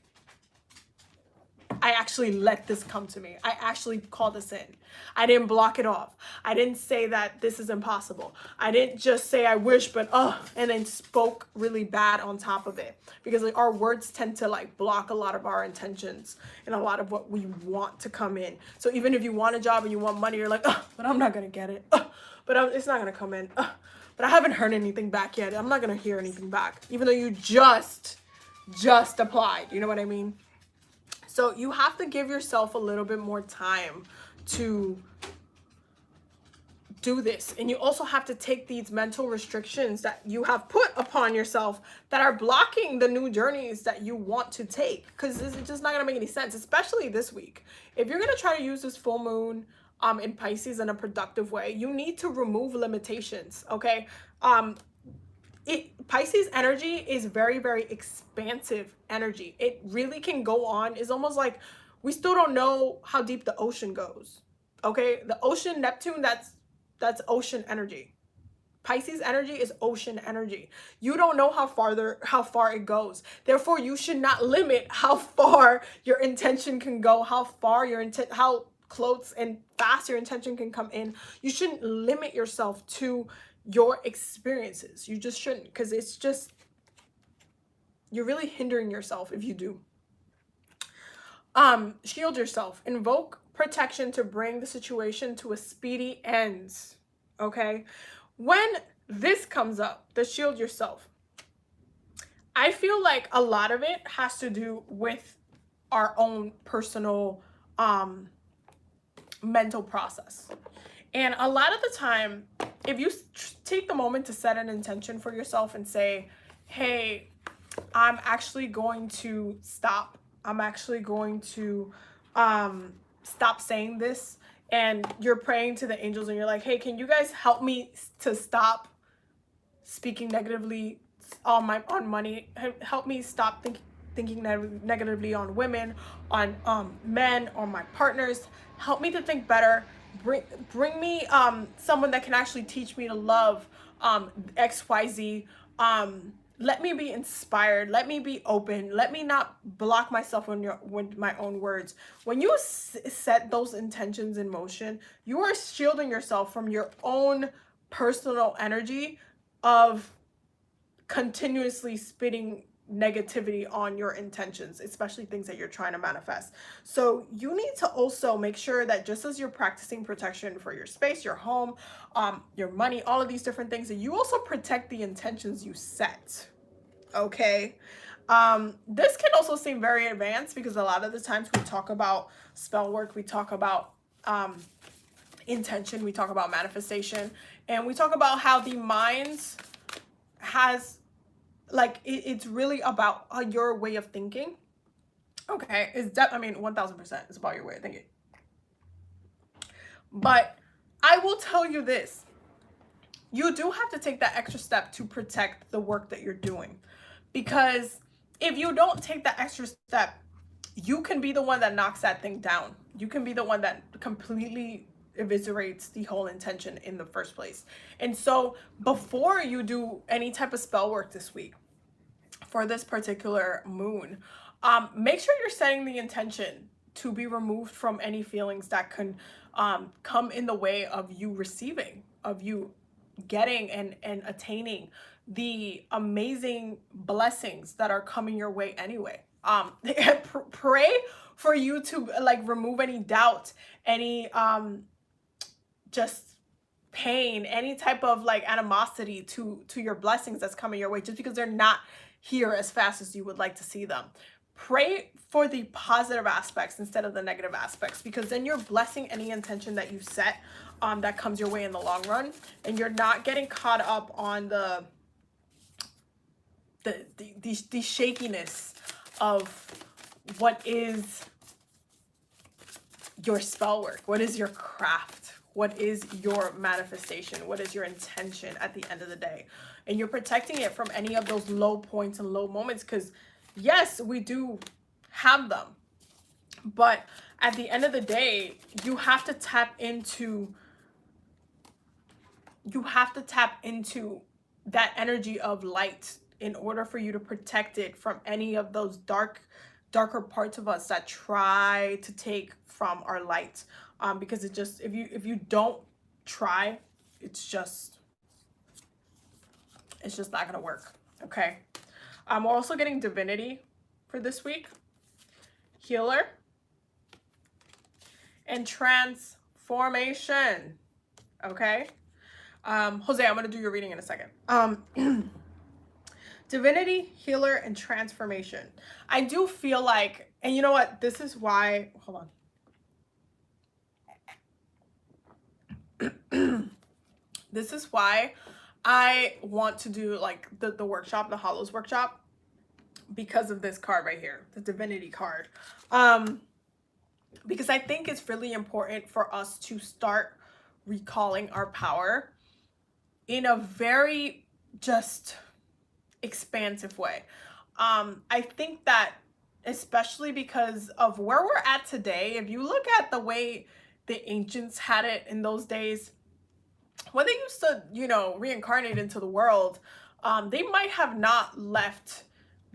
I actually let this come to me. I actually called this in. I didn't block it off. I didn't say that this is impossible. I didn't just say I wish, but and then spoke really bad on top of it. Because like, our words tend to like block a lot of our intentions and a lot of what we want to come in. So even if you want a job and you want money, you're like, but I'm not gonna get it. It's not gonna come in. But I haven't heard anything back yet. I'm not gonna hear anything back, even though you just applied. You know what I mean? So you have to give yourself a little bit more time to do this. And you also have to take these mental restrictions that you have put upon yourself that are blocking the new journeys that you want to take, because this is just not gonna make any sense, especially this week. If you're gonna try to use this full moon in Pisces in a productive way, you need to remove limitations. Okay. Pisces energy is very, very expansive energy. It really can go on. It's almost like we still don't know how deep the ocean goes. Okay, the ocean, Neptune, that's ocean energy. Pisces energy is ocean energy. You don't know how far it goes. Therefore, you should not limit how far your intention can go, how close and fast your intention can come in. You shouldn't limit yourself to your experiences. You just shouldn't, because it's just, you're really hindering yourself if you do. Shield yourself. Invoke protection to bring the situation to a speedy end. Okay? When this comes up, the shield yourself, I feel like a lot of it has to do with our own personal mental process. And a lot of the time, if you take the moment to set an intention for yourself and say, hey, I'm actually going to stop. I'm actually going to stop saying this. And you're praying to the angels and you're like, hey, can you guys help me to stop speaking negatively on money? Help me stop thinking negatively on women, on men, on my partners. Help me to think better. Bring me someone that can actually teach me to love XYZ. Let me be inspired. Let me be open. Let me not block myself with my own words. When you set those intentions in motion, you are shielding yourself from your own personal energy of continuously spitting negativity on your intentions, especially things that you're trying to manifest. So you need to also make sure that just as you're practicing protection for your space, your home, your money, all of these different things, that you also protect the intentions you set. Okay. This can also seem very advanced because a lot of the times we talk about spell work, we talk about intention, we talk about manifestation, and we talk about how the mind has, like, it's really about your way of thinking. Okay, I mean, 1000% it's about your way of thinking. But I will tell you this, you do have to take that extra step to protect the work that you're doing, because if you don't take that extra step, you can be the one that knocks that thing down. You can be the one that completely eviscerates the whole intention in the first place. And so before you do any type of spell work this week for this particular moon, make sure you're setting the intention to be removed from any feelings that can come in the way of you receiving, of you getting and attaining the amazing blessings that are coming your way anyway. Pray for you to like remove any doubt, any just pain, any type of like animosity to your blessings that's coming your way, just because they're not here as fast as you would like to see them. Pray for the positive aspects instead of the negative aspects, because then you're blessing any intention that you set that comes your way in the long run, and you're not getting caught up on the shakiness of what is your spell work, what is your craft, what is your manifestation, what is your intention at the end of the day. And you're protecting it from any of those low points and low moments, because yes, we do have them, but at the end of the day, you have to tap into that energy of light in order for you to protect it from any of those dark darker parts of us that try to take from our light. Because it just, if you don't try, it's just not gonna work. Okay. We're also getting divinity for this week, healer, and transformation. Okay. Jose, I'm gonna do your reading in a second. Divinity, healer, and transformation. I do feel like, and you know what? This is why, hold on. This is why I want to do like the workshop, the Hollows workshop, because of this card right here, the divinity card. Because I think it's really important for us to start recalling our power in a very just expansive way. I think that especially because of where we're at today, if you look at the way the ancients had it in those days, when they used to, you know, reincarnate into the world, they might have not left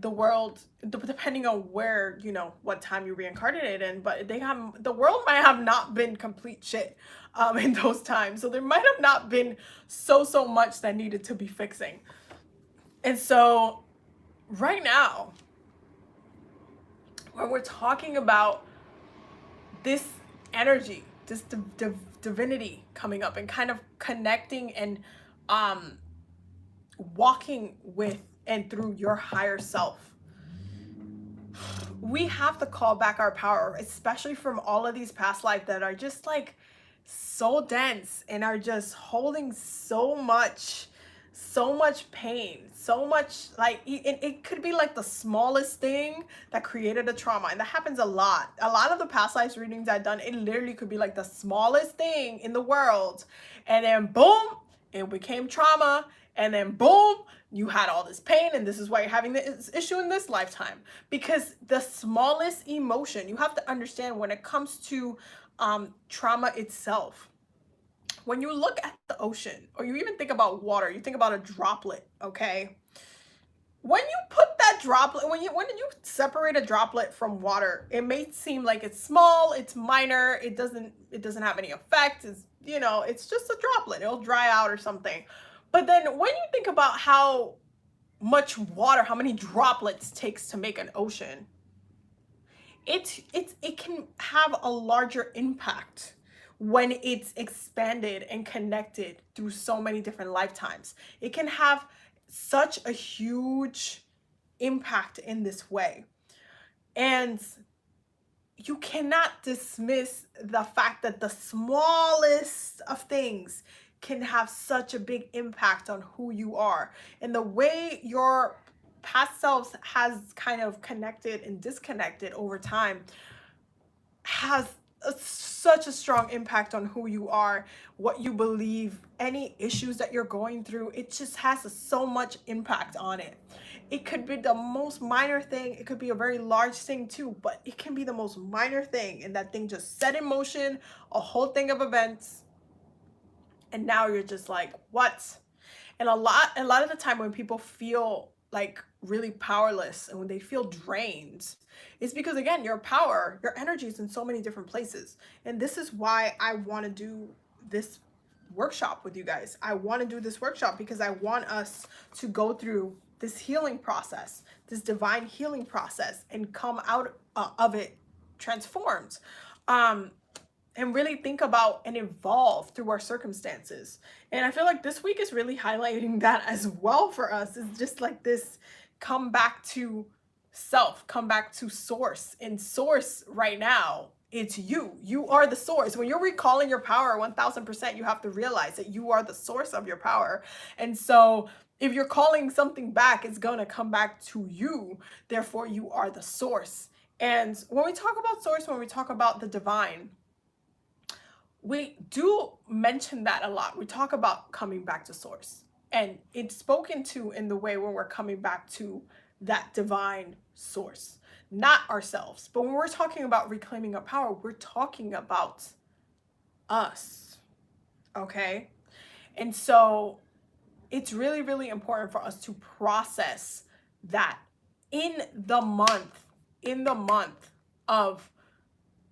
the world, depending on where, you know, what time you reincarnated in, but the world might have not been complete shit in those times. So there might have not been so much that needed to be fixing. And so right now, when we're talking about this energy, this divinity coming up and kind of connecting and walking with and through your higher self, we have to call back our power, especially from all of these past lives that are just like so dense and are just holding so much pain, so much, like it could be like the smallest thing that created a trauma. And that happens a lot of the past lives readings I've done. It literally could be like the smallest thing in the world, and then boom, it became trauma, and then boom, you had all this pain, and this is why you're having this issue in this lifetime. Because the smallest emotion, you have to understand, when it comes to trauma itself, when you look at the ocean, or you even think about water, you think about a droplet, okay? When you put that droplet, when you separate a droplet from water, it may seem like it's small, it's minor, it doesn't have any effect, it's, you know, it's just a droplet, it'll dry out or something. But then when you think about how much water, how many droplets takes to make an ocean, it can have a larger impact when it's expanded and connected through so many different lifetimes. It can have such a huge impact in this way. And you cannot dismiss the fact that the smallest of things can have such a big impact on who you are, and the way your past selves has kind of connected and disconnected over time has such a strong impact on who you are, what you believe, any issues that you're going through. It just has so much impact on it. It could be the most minor thing, it could be a very large thing too, but it can be the most minor thing, and that thing just set in motion a whole thing of events, and now you're just like, what? And a lot of the time when people feel like really powerless and when they feel drained, it's because, again, your power, your energy is in so many different places. And this is why I want to do this workshop with you guys. I want to do this workshop because I want us to go through this healing process, this divine healing process, and come out of it transformed. And really think about and evolve through our circumstances. And I feel like this week is really highlighting that as well for us. It's just like this come back to self, come back to source. And source right now, it's you. You are the source. When you're recalling your power 1000%, you have to realize that you are the source of your power. And so if you're calling something back, it's going to come back to you. Therefore, you are the source. And when we talk about source, when we talk about the divine, we do mention that a lot. We talk about coming back to source, and it's spoken to in the way when we're coming back to that divine source, not ourselves. But when we're talking about reclaiming our power, we're talking about us, okay? And so it's really, really important for us to process that in the month, in the month of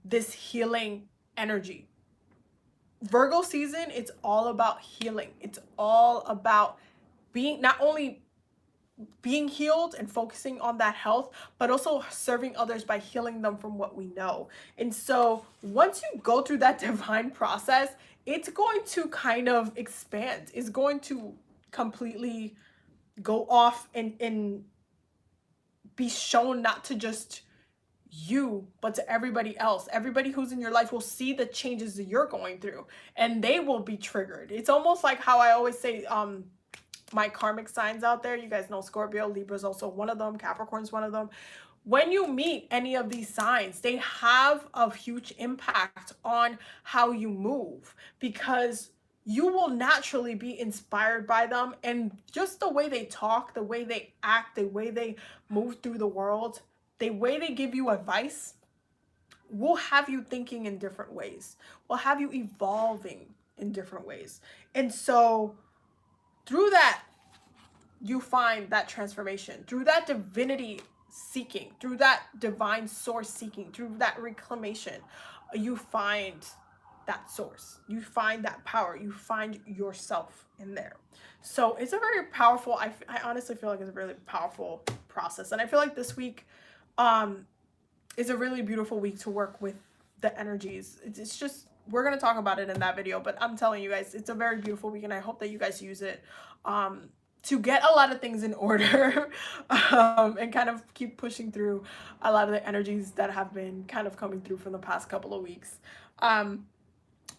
this healing energy. Virgo season, it's all about healing. It's all about being, not only being healed and focusing on that health, but also serving others by healing them from what we know. And so once you go through that divine process, it's going to kind of expand. It's going to completely go off and be shown not to just you, but to everybody else. Everybody who's in your life will see the changes that you're going through, and they will be triggered. It's almost like how I always say, my karmic signs out there, you guys know Scorpio, Libra is also one of them, Capricorn's one of them. When you meet any of these signs, they have a huge impact on how you move, because you will naturally be inspired by them, and just the way they talk, the way they act, the way they move through the world, the way they give you advice will have you thinking in different ways, will have you evolving in different ways. And so through that, you find that transformation, through that divinity seeking, through that divine source seeking, through that reclamation, you find that source, you find that power, you find yourself in there. So it's a very powerful, I honestly feel like it's a really powerful process. And I feel like this week is a really beautiful week to work with the energies. It's just, we're going to talk about it in that video, but I'm telling you guys, it's a very beautiful week, and I hope that you guys use it to get a lot of things in order and kind of keep pushing through a lot of the energies that have been kind of coming through from the past couple of weeks.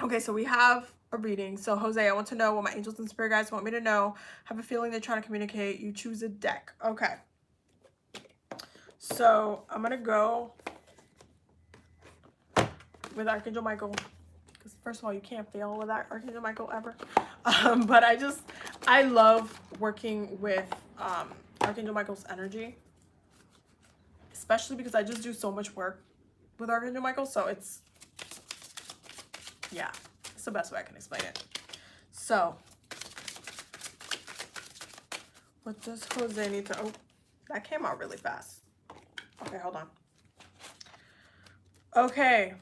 Okay, so we have a reading. So Jose, I want to know what my angels and spirit guides want me to know. Have a feeling they're trying to communicate. You choose a deck. Okay. So I'm going to go with Archangel Michael, because first of all, you can't fail with that Archangel Michael ever. But I love working with Archangel Michael's energy, especially because I just do so much work with Archangel Michael. So it's, yeah, it's the best way I can explain it. So what does Jose need to, oh, that came out really fast. Okay, hold on. Okay.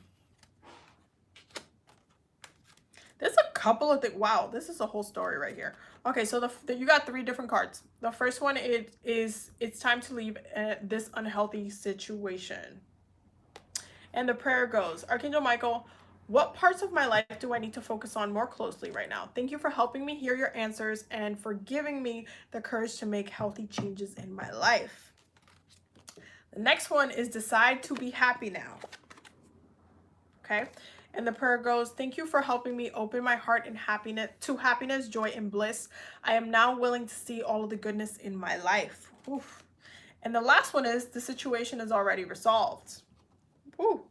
There's a couple of things. Wow, this is a whole story right here. Okay, so you got 3 different cards. The first one is it's time to leave this unhealthy situation. And the prayer goes, Archangel Michael, what parts of my life do I need to focus on more closely right now? Thank you for helping me hear your answers and for giving me the courage to make healthy changes in my life. The next one is decide to be happy now. Okay. And the prayer goes, thank you for helping me open my heart and happiness, joy, and bliss. I am now willing to see all of the goodness in my life. Oof. And the last one is the situation is already resolved. Ooh.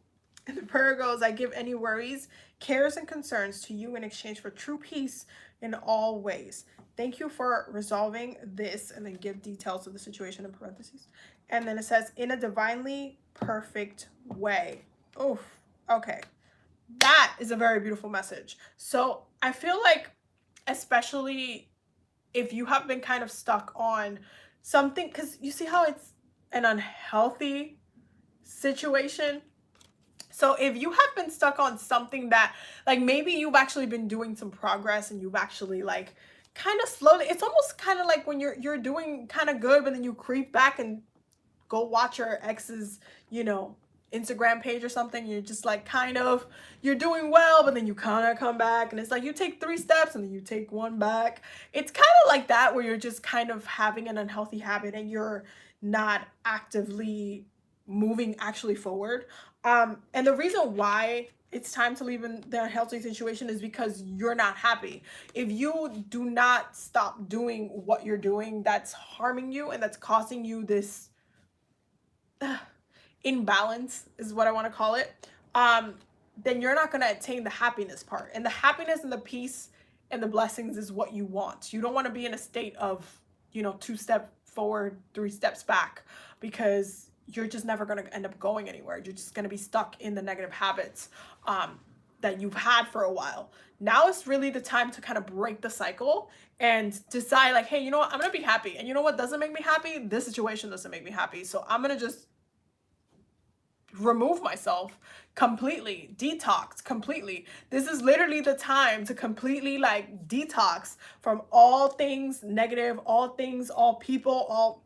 And the prayer goes, I give any worries, cares, and concerns to you in exchange for true peace in all ways. Thank you for resolving this, and then give details of the situation in parentheses. And then it says, in a divinely perfect way. Oof. Okay. That is a very beautiful message. So I feel like, especially if you have been kind of stuck on something, because you see how it's an unhealthy situation. So if you have been stuck on something that, like, maybe you've actually been doing some progress and you've actually, like, kind of slowly, it's almost kind of like when you're doing kind of good, but then you creep back and go watch your ex's, you know, Instagram page or something. You're just like, kind of, you're doing well, but then you kind of come back, and it's like you take 3 steps and then you take 1 back. It's kind of like that, where you're just kind of having an unhealthy habit and you're not actively moving actually forward. And the reason why it's time to leave in the unhealthy situation is because you're not happy. If you do not stop doing what you're doing, that's harming you and that's causing you this imbalance, is what I want to call it, then you're not going to attain the happiness part. And the happiness and the peace and the blessings is what you want. You don't want to be in a state of, you know, 2 steps forward, 3 steps back, because you're just never going to end up going anywhere. You're just going to be stuck in the negative habits that you've had for a while. Now it's really the time to kind of break the cycle and decide, like, hey, you know what? I'm going to be happy. And you know what doesn't make me happy? This situation doesn't make me happy. So I'm going to just remove myself completely, detox completely. This is literally the time to completely like detox from all things negative, all things, all people, all.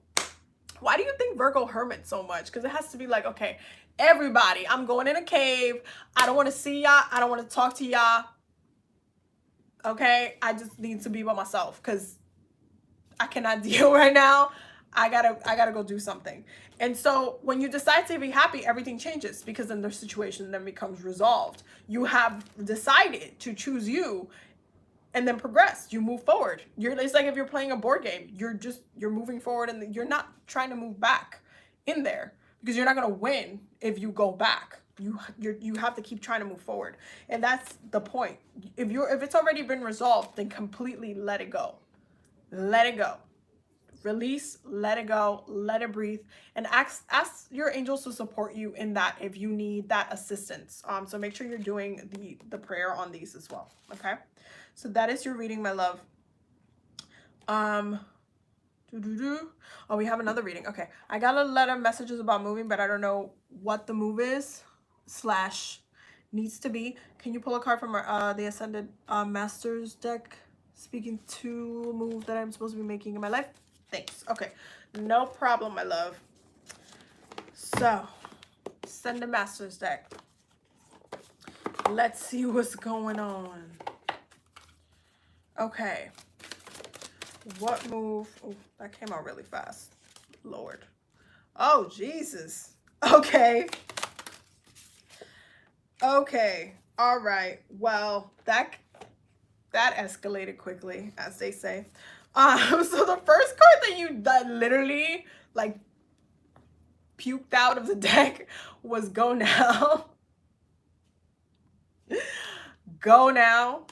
Why do you think Virgo hermit so much? Because it has to be like, okay, everybody, I'm going in a cave. I don't want to see y'all. I don't want to talk to y'all. Okay, I just need to be by myself because I cannot deal right now. I gotta go do something. And so when you decide to be happy, everything changes, because then the situation then becomes resolved. You have decided to choose you and then progress. You move forward. It's like if you're playing a board game, you're moving forward and you're not trying to move back in there, because you're not going to win if you go back. You have to keep trying to move forward. And that's the point. If it's already been resolved, then completely let it go. Let it go. Release, let it go, let it breathe, and ask your angels to support you in that if you need that assistance. So make sure you're doing the prayer on these as well. Okay, so that is your reading, my love. Oh, we have another reading. Okay, I got a lot of messages about moving, but I don't know what the move is / needs to be. Can you pull a card from our, the Ascended Masters deck, speaking to a move that I'm supposed to be making in my life? Thanks. Okay, no problem, my love. So, send the Masters deck. Let's see what's going on. Okay. What move? Oh, that came out really fast. Lord. Oh, Jesus. Okay. Okay. All right. Well, that escalated quickly, as they say. So the first card that literally like puked out of the deck was Go Now. Go Now.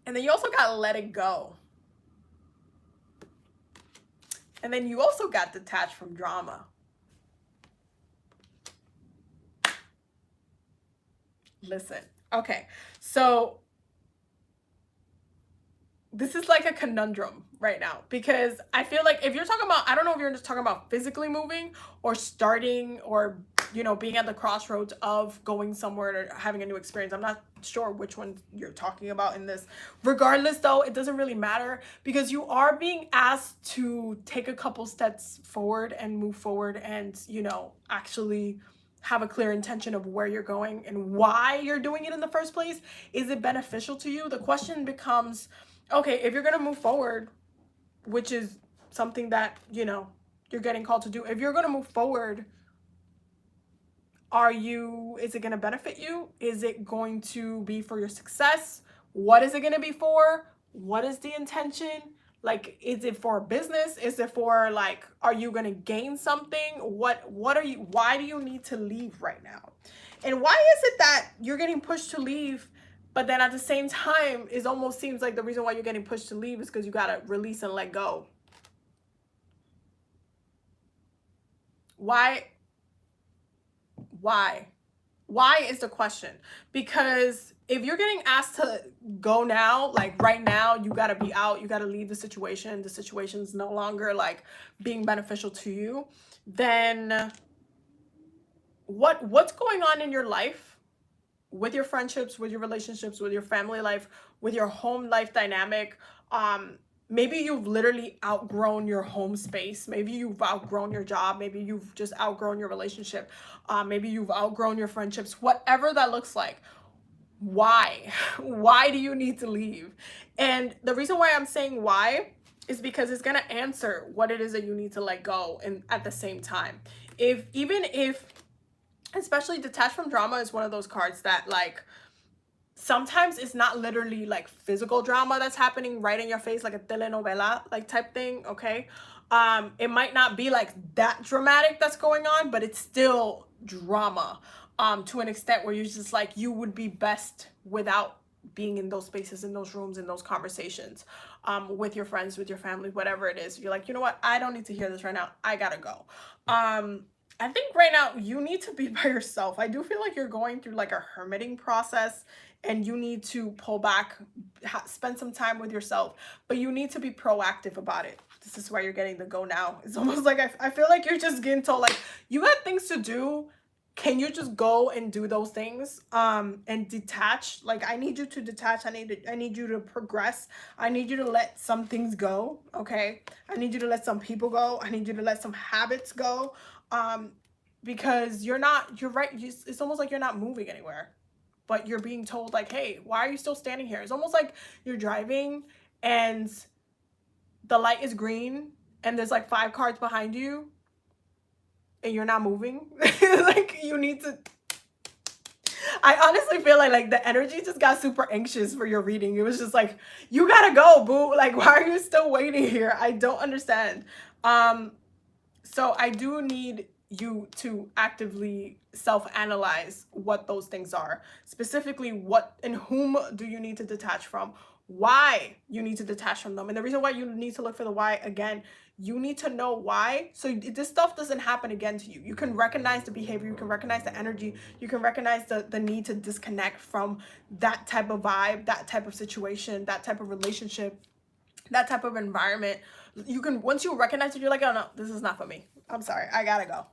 And then you also got Let It Go. And then you also got Detached from Drama. Listen. Okay. So this is like a conundrum right now, because I feel like if you're talking about, I don't know if you're just talking about physically moving or starting, or, you know, being at the crossroads of going somewhere or having a new experience. I'm not sure which one you're talking about in this. Regardless, though, it doesn't really matter, because you are being asked to take a couple steps forward and move forward and, you know, actually have a clear intention of where you're going and why you're doing it in the first place. Is it beneficial to you? The question becomes, okay, if you're going to move forward, which is something that, you know, you're getting called to do. If you're going to move forward, is it going to benefit you? Is it going to be for your success? What is it going to be for? What is the intention? Like, is it for business? Is it for, like, are you going to gain something? Why do you need to leave right now? And why is it that you're getting pushed to leave, but then at the same time, it almost seems like the reason why you're getting pushed to leave is because you got to release and let go? Why is the question. Because if you're getting asked to go now, like right now, you got to be out, you got to leave the situation's no longer like being beneficial to you, then what's going on in your life, with your friendships, with your relationships, with your family life, with your home life dynamic? Maybe you've literally outgrown your home space. Maybe you've outgrown your job. Maybe you've just outgrown your relationship. Maybe you've outgrown your friendships, whatever that looks like. Why? Why do you need to leave? And the reason why I'm saying why is because it's going to answer what it is that you need to let go, and at the same time. Even if, especially Detached from Drama is one of those cards that, like, sometimes it's not literally like physical drama that's happening right in your face, like a telenovela like type thing, okay? It might not be like that dramatic that's going on, but it's still drama to an extent where you're just like, you would be best without being in those spaces, in those rooms, in those conversations with your friends, with your family, whatever it is. You're like, you know what? I don't need to hear this right now. I gotta go. I think right now you need to be by yourself. I do feel like you're going through like a hermiting process, and you need to pull back, spend some time with yourself, but you need to be proactive about it. This is why you're getting the Go Now. It's almost like I feel like you're just getting told, like, you got things to do, can you just go and do those things and detach? Like, I need you to detach. I need you to progress. I need you to let some things go. Okay, I need you to let some people go. I need you to let some habits go, because you're right, it's almost like you're not moving anywhere, but you're being told like, hey, why are you still standing here? It's almost like you're driving and the light is green and there's like 5 cars behind you and you're not moving. Like, you need to, I honestly feel like the energy just got super anxious for your reading. It was just like, you gotta go, boo. Like, why are you still waiting here? I don't understand. So I do need you to actively self-analyze what those things are. Specifically, what and whom do you need to detach from? Why you need to detach from them. And the reason why you need to look for the why, again, you need to know why, so this stuff doesn't happen again to you. You can recognize the behavior, you can recognize the energy, you can recognize the need to disconnect from that type of vibe, that type of situation, that type of relationship, that type of environment. You can, once you recognize it, you're like, oh no, this is not for me. I'm sorry, I gotta go.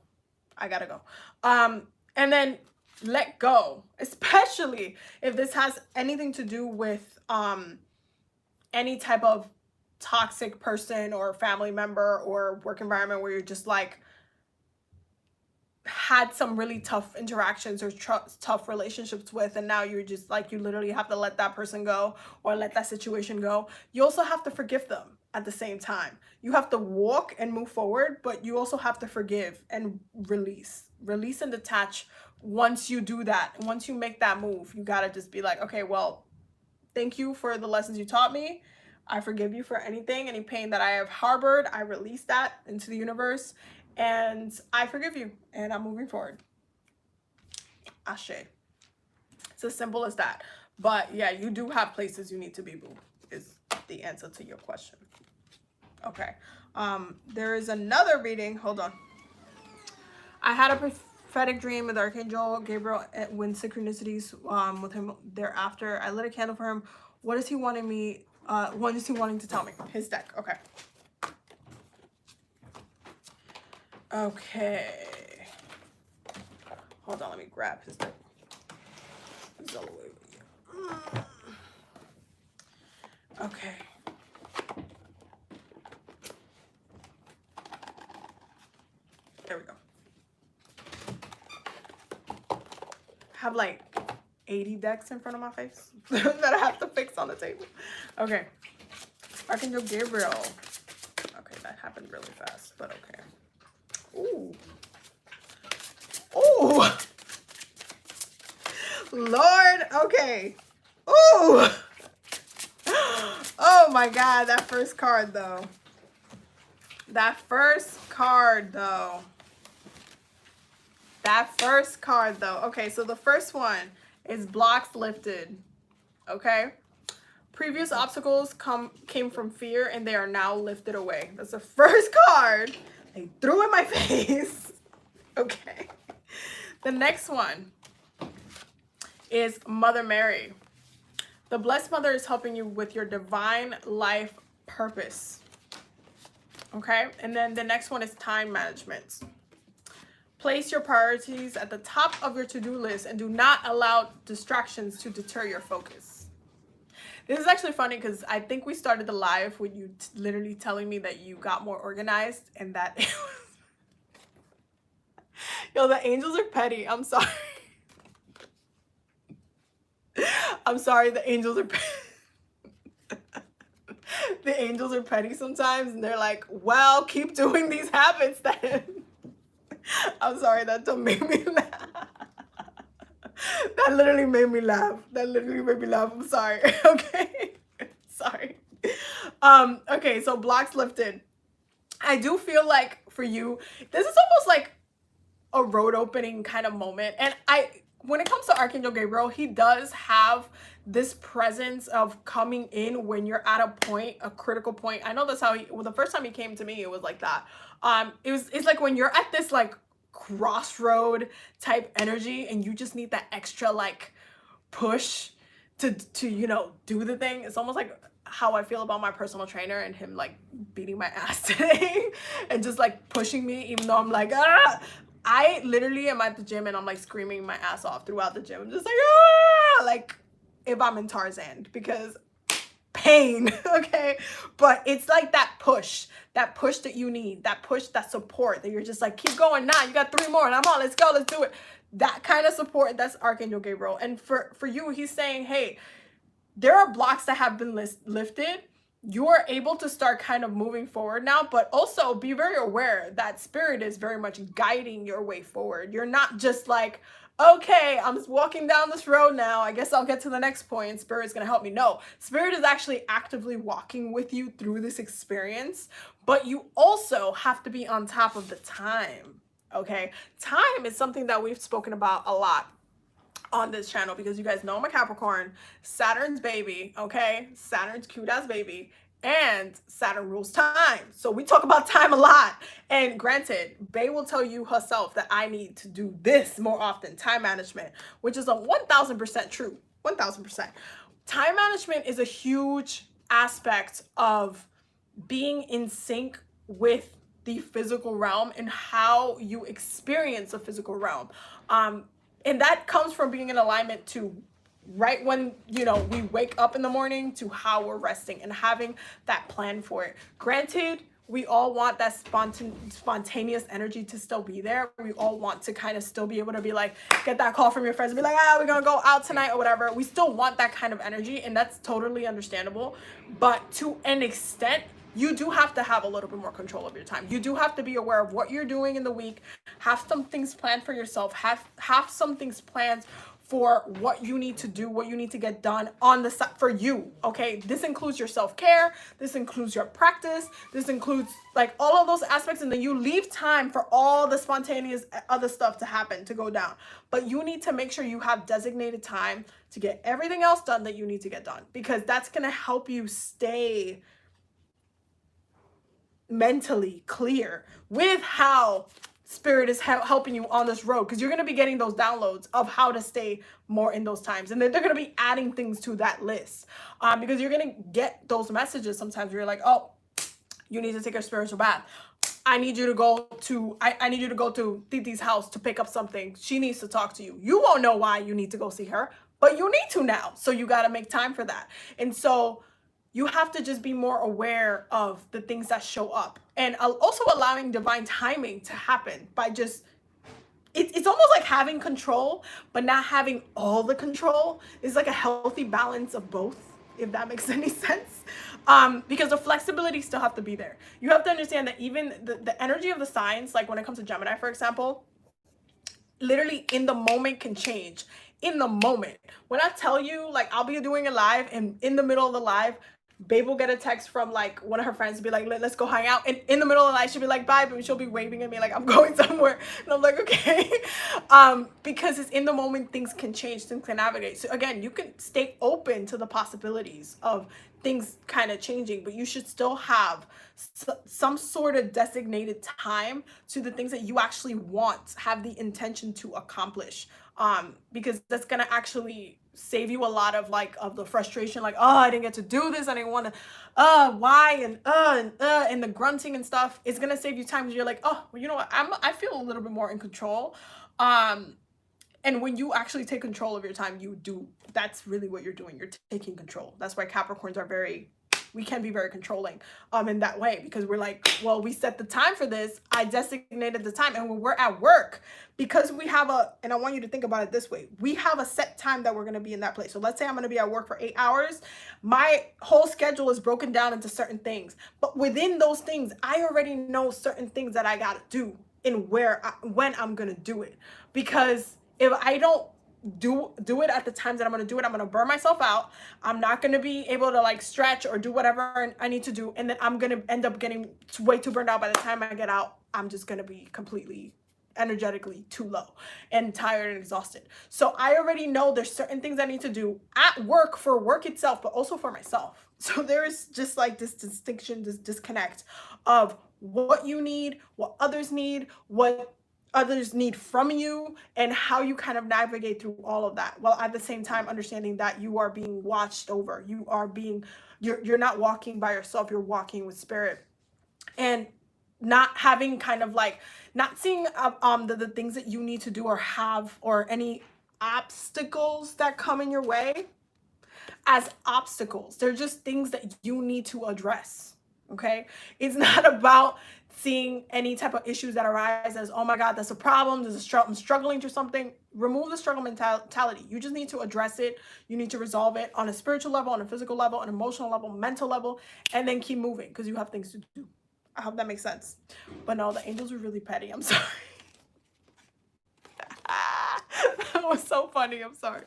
And then let go, especially if this has anything to do with any type of toxic person or family member or work environment where you're just like had some really tough interactions or tough relationships with, and now you're just like, you literally have to let that person go or let that situation go. You also have to forgive them at the same time. You have to walk and move forward, but you also have to forgive and release and detach. Once you do that, once you make that move, you got to just be like, okay, well, thank you for the lessons you taught me. I forgive you for anything, any pain that I have harbored. I release that into the universe and I forgive you and I'm moving forward. Ashe. It's as simple as that. But yeah, you do have places you need to be, boo, is the answer to your question. Okay. There is another reading. Hold on. I had a prophetic dream with Archangel Gabriel when synchronicities with him thereafter. I lit a candle for him. What is he wanting me? What is he wanting to tell me? His deck. Okay. Okay. Hold on. Let me grab his deck. Okay. There we go. I have like 80 decks in front of my face that I have to fix on the table. Okay. Archangel Gabriel. Okay, that happened really fast, but okay. Ooh. Ooh. Lord. Okay. Ooh. Oh my God. That first card though. That first card though. Okay, so the first one is blocks lifted. Okay. Previous obstacles came from fear and they are now lifted away. That's the first card they threw in my face. Okay. The next one is Mother Mary. The Blessed Mother is helping you with your divine life purpose. Okay. And then the next one is time management. Place your priorities at the top of your to-do list and do not allow distractions to deter your focus. This is actually funny because I think we started the live with you literally telling me that you got more organized and that it was... Yo, the angels are petty. I'm sorry. I'm sorry, the angels are petty. The angels are petty sometimes and they're like, well, keep doing these habits then. I'm sorry, that don't make me laugh. That literally made me laugh. I'm sorry. Okay. Sorry. Okay, so blocks lifted. I do feel like for you, this is almost like a road opening kind of moment. And when it comes to Archangel Gabriel, he does have this presence of coming in when you're at a point, a critical point. I know that's how the first time he came to me, it was like that. It's like when you're at this like crossroad type energy and you just need that extra like push to you know, do the thing. It's almost like how I feel about my personal trainer and him like beating my ass today and just like pushing me even though I'm like, ah. I literally am at the gym and I'm like screaming my ass off throughout the gym. I'm just like, ah, like if I'm in Tarzan, because pain, okay? But it's like that push that you need, that push, that support that you're just like, keep going, nah, you got 3 more and I'm on, let's go, let's do it. That kind of support, that's Archangel Gabriel. And for you, he's saying, hey, there are blocks that have been lifted. You're able to start kind of moving forward now, but also be very aware that spirit is very much guiding your way forward. You're not just like, okay, I'm just walking down this road now, I guess I'll get to the next point and spirit's gonna help me. No, spirit is actually actively walking with you through this experience, but you also have to be on top of the time. Okay, time is something that we've spoken about a lot on this channel, because you guys know I'm a Capricorn, Saturn's baby, okay? Saturn's cute ass baby, and Saturn rules time. So we talk about time a lot. And granted, Bay will tell you herself that I need to do this more often, time management, which is a 1000% true, 1000%. Time management is a huge aspect of being in sync with the physical realm and how you experience the physical realm. And that comes from being in alignment to right when, you know, we wake up in the morning to how we're resting and having that plan for it. Granted, we all want that spontaneous energy to still be there. We all want to kind of still be able to be like, get that call from your friends and be like, ah, we're gonna go out tonight or whatever. We still want that kind of energy, and that's totally understandable. But to an extent, you do have to have a little bit more control of your time. You do have to be aware of what you're doing in the week. Have some things planned for yourself. Have some things planned for what you need to do, what you need to get done on the side for you. Okay, this includes your self-care, this includes your practice, this includes like all of those aspects, and then you leave time for all the spontaneous other stuff to happen, to go down. But you need to make sure you have designated time to get everything else done that you need to get done, because that's going to help you stay mentally clear with how spirit is helping you on this road, because you're going to be getting those downloads of how to stay more in those times, and then they're going to be adding things to that list, because you're going to get those messages sometimes where you're like, oh, you need to take a spiritual bath. I need you to go to I need you to go to Titi's house to pick up something. She needs to talk to you. You won't know why you need to go see her, but you need to now. So you got to make time for that. And so you have to just be more aware of the things that show up, and also allowing divine timing to happen by just, it's almost like having control, but not having all the control. Is like a healthy balance of both, if that makes any sense. Because the flexibility still have to be there. You have to understand that even the energy of the signs, like when it comes to Gemini, for example, literally in the moment can change. In the moment. When I tell you, like, I'll be doing a live, and in the middle of the live, Babe will get a text from like one of her friends to be like, let's go hang out. And in the middle of the night, she'll be like, bye, but she'll be waving at me like I'm going somewhere. And I'm like, okay. Because it's in the moment, things can change, things can navigate. So again, you can stay open to the possibilities of things kind of changing, but you should still have some sort of designated time to the things that you actually want, have the intention to accomplish. Because that's gonna actually save you a lot of like of the frustration, like, oh, I didn't get to do this, I didn't want to, why, and the grunting and stuff. It's gonna save you time, because you're like, oh, well, you know what, I feel a little bit more in control. And when you actually take control of your time, you do, that's really what you're doing, you're taking control. That's why Capricorns are we can be very controlling in that way, because we're like, well, we set the time for this, I designated the time. And when we're at work, because we have and I want you to think about it this way, we have a set time that we're going to be in that place. So let's say I'm going to be at work for 8 hours. My whole schedule is broken down into certain things, but within those things, I already know certain things that I got to do and when I'm going to do it. Because if I don't do it at the times that I'm going to do it, I'm going to burn myself out. I'm not going to be able to like stretch or do whatever I need to do. And then I'm going to end up getting way too burned out. By the time I get out, I'm just going to be completely energetically too low and tired and exhausted. So I already know there's certain things I need to do at work for work itself, but also for myself. So there is just like this distinction, this disconnect of what you need, what others need, what others need from you, and how you kind of navigate through all of that, while at the same time understanding that you are being watched over. You're not walking by yourself, you're walking with spirit. And not having kind of like, not seeing the things that you need to do or have, or any obstacles that come in your way as obstacles. They're just things that you need to address. Okay, it's not about seeing any type of issues that arise as, oh my god, that's a problem, there's a struggle, I'm struggling through something. Remove the struggle mentality. You just need to address it. You need to resolve it on a spiritual level, on a physical level, on an emotional level, mental level, and then keep moving, because you have things to do. I hope that makes sense. But no, the angels were really petty. I'm sorry. That was so funny. I'm sorry.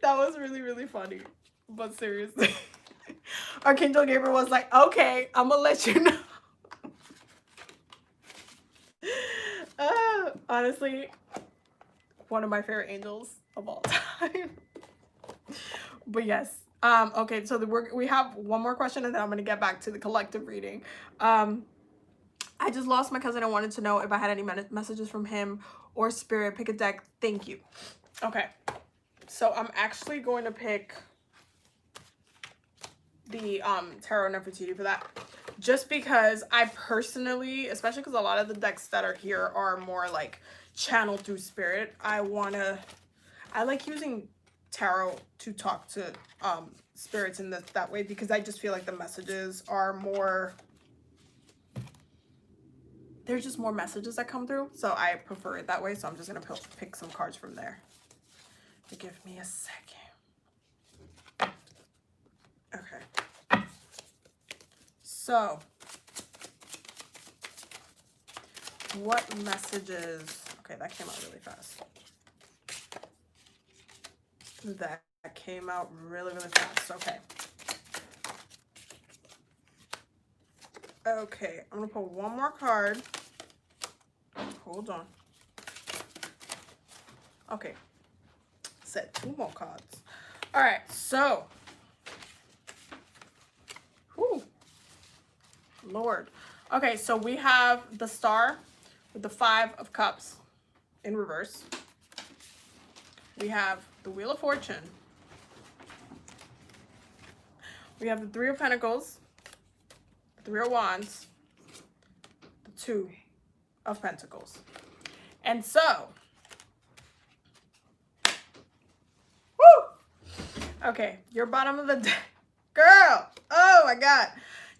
That was really, really funny. But seriously. Archangel Gabriel was like, okay, I'm gonna let you know. Honestly, one of my favorite angels of all time. But yes. Okay, so we have one more question, and then I'm gonna get back to the collective reading. I just lost my cousin and wanted to know if I had any messages from him or spirit. Pick a deck. Thank you. Okay. So I'm actually going to pick the Tarot Nefertiti for that. Just because I personally, especially because a lot of the decks that are here are more like channeled through spirit, I like using tarot to talk to spirits in that way, because I just feel like the messages are more, there's just more messages that come through, so I prefer it that way. So I'm just gonna pick some cards from there. Give me a second. Okay, so what messages, okay, that came out really fast. That came out really, really fast. Okay. Okay, I'm gonna pull one more card. Hold on. Okay. Set 2 more cards. All right, so. Whew. Lord. Okay, so we have the Star with the 5 of Cups in reverse. We have the Wheel of Fortune. We have the 3 of Pentacles, the 3 of Wands, the 2 of Pentacles. And so, woo! Okay, your bottom of the deck, girl, oh my God.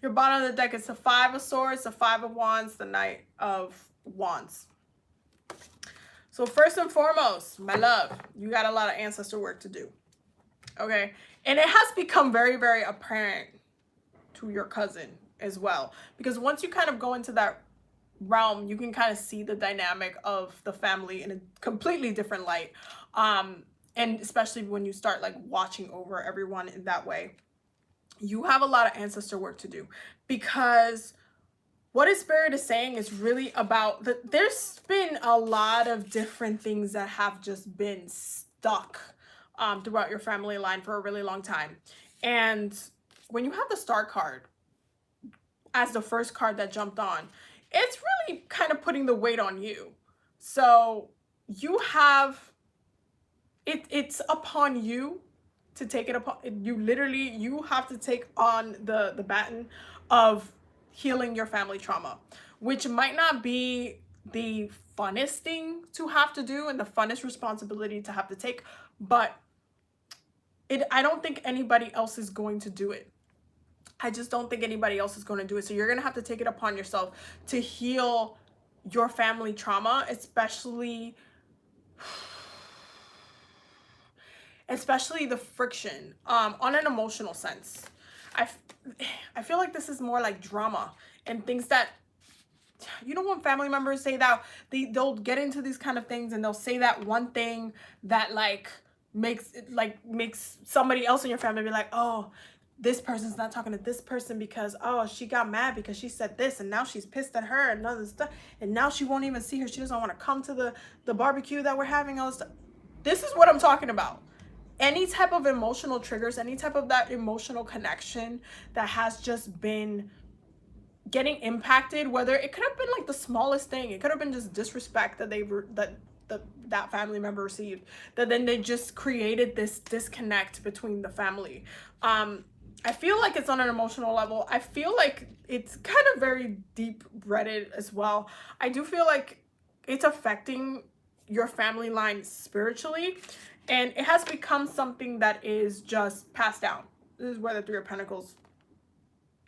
Your bottom of the deck is the 5 of Swords, the 5 of Wands, the Knight of Wands. So first and foremost, my love, you got a lot of ancestor work to do. Okay, and it has become very, very apparent to your cousin as well, because once you kind of go into that realm, you can kind of see the dynamic of the family in a completely different light, and especially when you start like watching over everyone in that way. You have a lot of ancestor work to do, because what his spirit is saying is really about there's been a lot of different things that have just been stuck throughout your family line for a really long time. And when you have the Star card as the first card that jumped on, it's really kind of putting the weight on you. So you have, it's upon you to take it upon, you have to take on the baton of healing your family trauma, which might not be the funnest thing to have to do and the funnest responsibility to have to take, but I don't think anybody else is going to do it. I just don't think anybody else is going to do it. So you're going to have to take it upon yourself to heal your family trauma, especially the friction on an emotional sense. I feel like this is more like drama and things that, you know, when family members say that they'll get into these kind of things and they'll say that one thing that makes somebody else in your family be like, oh, this person's not talking to this person because, oh, she got mad because she said this and now she's pissed at her and other stuff, and now she won't even see her, she doesn't want to come to the barbecue that we're having, all this stuff. This is what I'm talking about. Any type of emotional triggers, any type of that emotional connection that has just been getting impacted, whether it could have been like the smallest thing, it could have been just disrespect that that family member received, that then they just created this disconnect between the family. I feel like it's on an emotional level. I feel like it's kind of very deep rooted as well. I do feel like it's affecting your family line spiritually, and it has become something that is just passed down. This is where the Three of Pentacles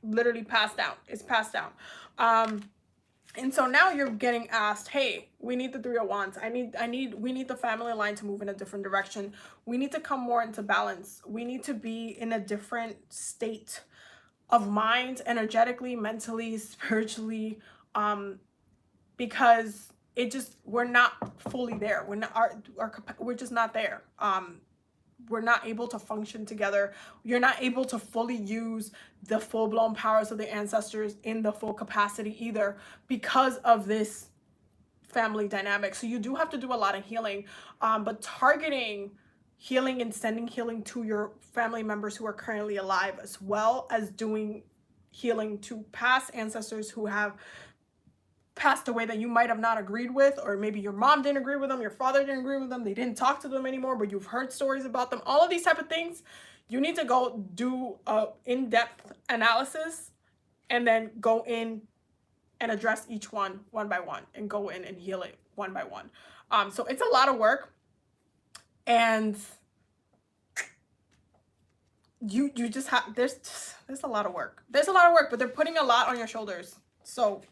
literally passed down. It's passed down. And so now you're getting asked, hey, we need the Three of Wands. We need the family line to move in a different direction. We need to come more into balance. We need to be in a different state of mind, energetically, mentally, spiritually, because we're not fully there. We're just not there. We're not able to function together. You're not able to fully use the full-blown powers of the ancestors in the full capacity either, because of this family dynamic. So you do have to do a lot of healing, but targeting healing and sending healing to your family members who are currently alive, as well as doing healing to past ancestors who have passed away that you might have not agreed with, or maybe your mom didn't agree with them, your father didn't agree with them, they didn't talk to them anymore, but you've heard stories about them. All of these type of things, you need to go do a in-depth analysis and then go in and address each one by one, and go in and heal it one by one. So it's a lot of work, and you just have, there's a lot of work. There's a lot of work, but they're putting a lot on your shoulders. So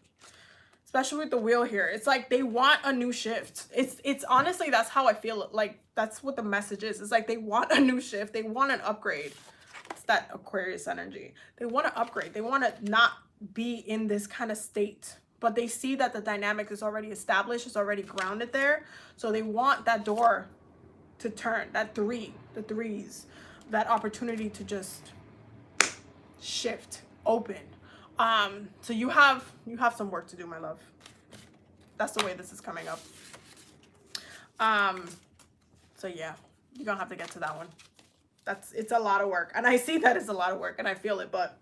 especially with the wheel here, it's like they want a new shift. It's honestly, that's how I feel. Like, that's what the message is. It's like they want a new shift. They want an upgrade. It's that Aquarius energy. They want to upgrade. They want to not be in this kind of state, but they see that the dynamic is already established, it's already grounded there. So they want that door to turn, the threes, that opportunity to just shift, open. So you have some work to do, my love. That's the way this is coming up. So yeah, you're gonna have to get to that one. It's a lot of work, and I see that it's a lot of work, and I feel it. But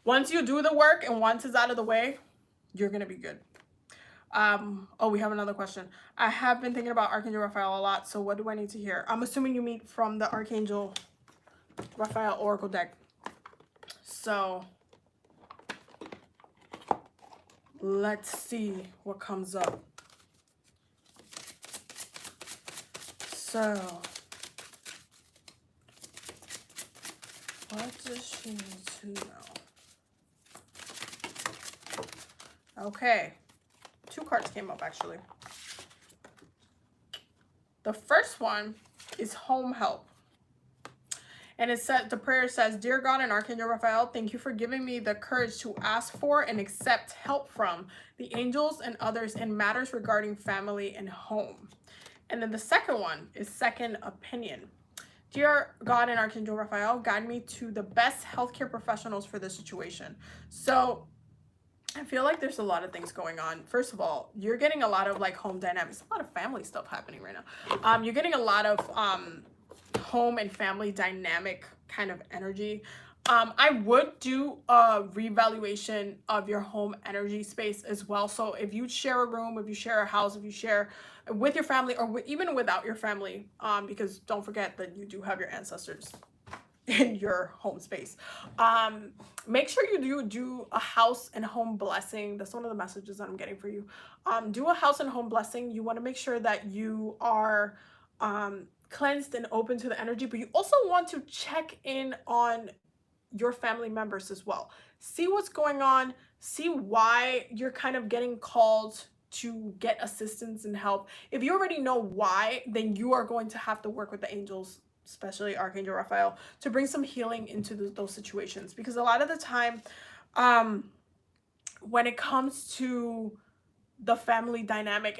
once you do the work and once it's out of the way, you're gonna be good. Oh, we have another question. I have been thinking about Archangel Raphael a lot, so what do I need to hear? I'm assuming you mean from the Archangel Raphael Oracle deck. So let's see what comes up. So what does she need to know? Okay, 2 cards came up actually. The first one is home help. And it said, the prayer says, Dear God and Archangel Raphael, thank you for giving me the courage to ask for and accept help from the angels and others in matters regarding family and home. And then the second one is second opinion. Dear God and Archangel Raphael, guide me to the best healthcare professionals for this situation. So I feel like there's a lot of things going on. First of all, you're getting a lot of like home dynamics, a lot of family stuff happening right now. You're getting a lot of home and family dynamic kind of energy. I would do a reevaluation of your home energy space as well. So if you share a room, if you share a house, if you share with your family, or even without your family, because don't forget that you do have your ancestors in your home space. Make sure you do a house and home blessing. That's one of the messages that I'm getting for you. Do a house and home blessing. You want to make sure that you are cleansed and open to the energy, but you also want to check in on your family members as well. See what's going on, see why you're kind of getting called to get assistance and help. If you already know why, then you are going to have to work with the angels, especially Archangel Raphael, to bring some healing into those situations. Because a lot of the time, when it comes to the family dynamic,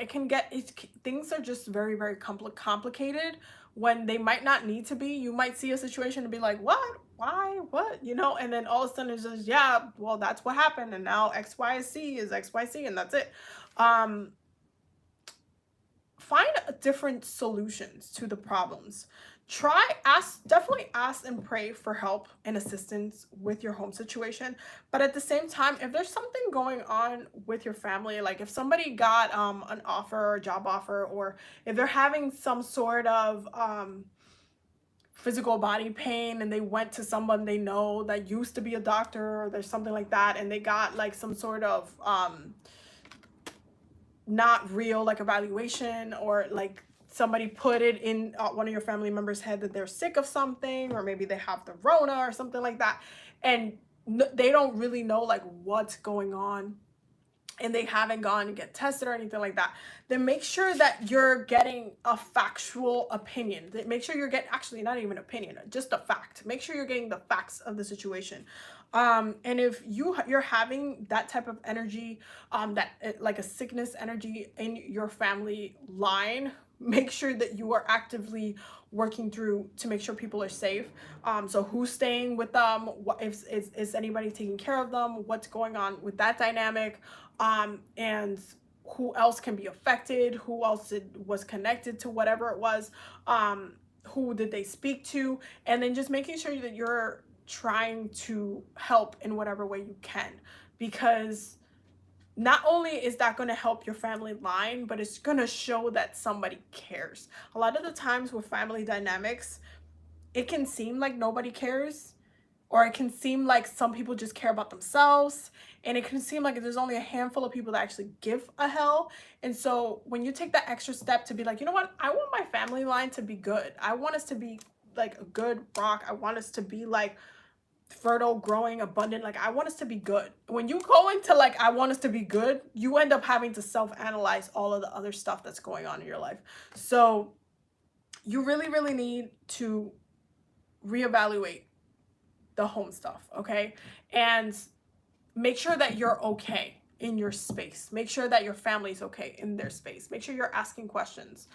things are just very, very complicated when they might not need to be. You might see a situation and be like, what, why, what, you know, and then all of a sudden it's just, yeah, well, that's what happened, and now X, Y, Z is X, Y, Z, and that's it. Find different solutions to the problems. Definitely ask and pray for help and assistance with your home situation. But at the same time, if there's something going on with your family, like if somebody got an offer or job offer, or if they're having some sort of physical body pain and they went to someone they know that used to be a doctor or there's something like that, and they got like some sort of not real like evaluation, or like somebody put it in one of your family members' head that they're sick of something, or maybe they have the Rona or something like that, and they don't really know like what's going on, and they haven't gone to get tested or anything like that, then make sure that you're getting a factual opinion. Make sure you're getting, actually not even opinion, just a fact. Make sure you're getting the facts of the situation. And if you're having that type of energy, that like a sickness energy in your family line, make sure that you are actively working through to make sure people are safe. So who's staying with them? What is anybody taking care of them? What's going on with that dynamic? And who else can be affected? Who else was connected to whatever it was? Who did they speak to? And then just making sure that you're trying to help in whatever way you can, because not only is that going to help your family line, but it's going to show that somebody cares. A lot of the times with family dynamics, it can seem like nobody cares, or it can seem like some people just care about themselves, and it can seem like there's only a handful of people that actually give a hell. And so when you take that extra step to be like, you know what, I want my family line to be good. I want us to be like a good rock. I want us to be like fertile, growing, abundant. Like I want us to be good. When you go into like I want us to be good, you end up having to self-analyze all of the other stuff that's going on in your life. So you really need to reevaluate the home stuff, okay? And make sure that you're okay in your space. Make sure that your family's okay in their space. Make sure you're asking questions.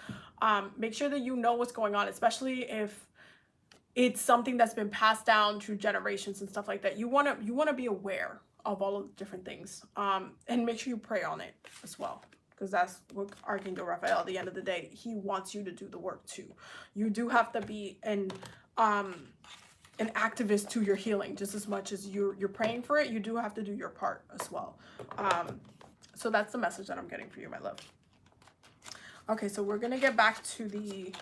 Make sure that you know what's going on, especially if it's something that's been passed down through generations and stuff like that. You want to be aware of all of the different things, and make sure you pray on it as well, because that's what Archangel Raphael, at the end of the day, he wants you to do the work too. You do have to be an activist to your healing just as much as you're praying for it. You do have to do your part as well. So that's the message that I'm getting for you, my love. Okay, so we're gonna get back to the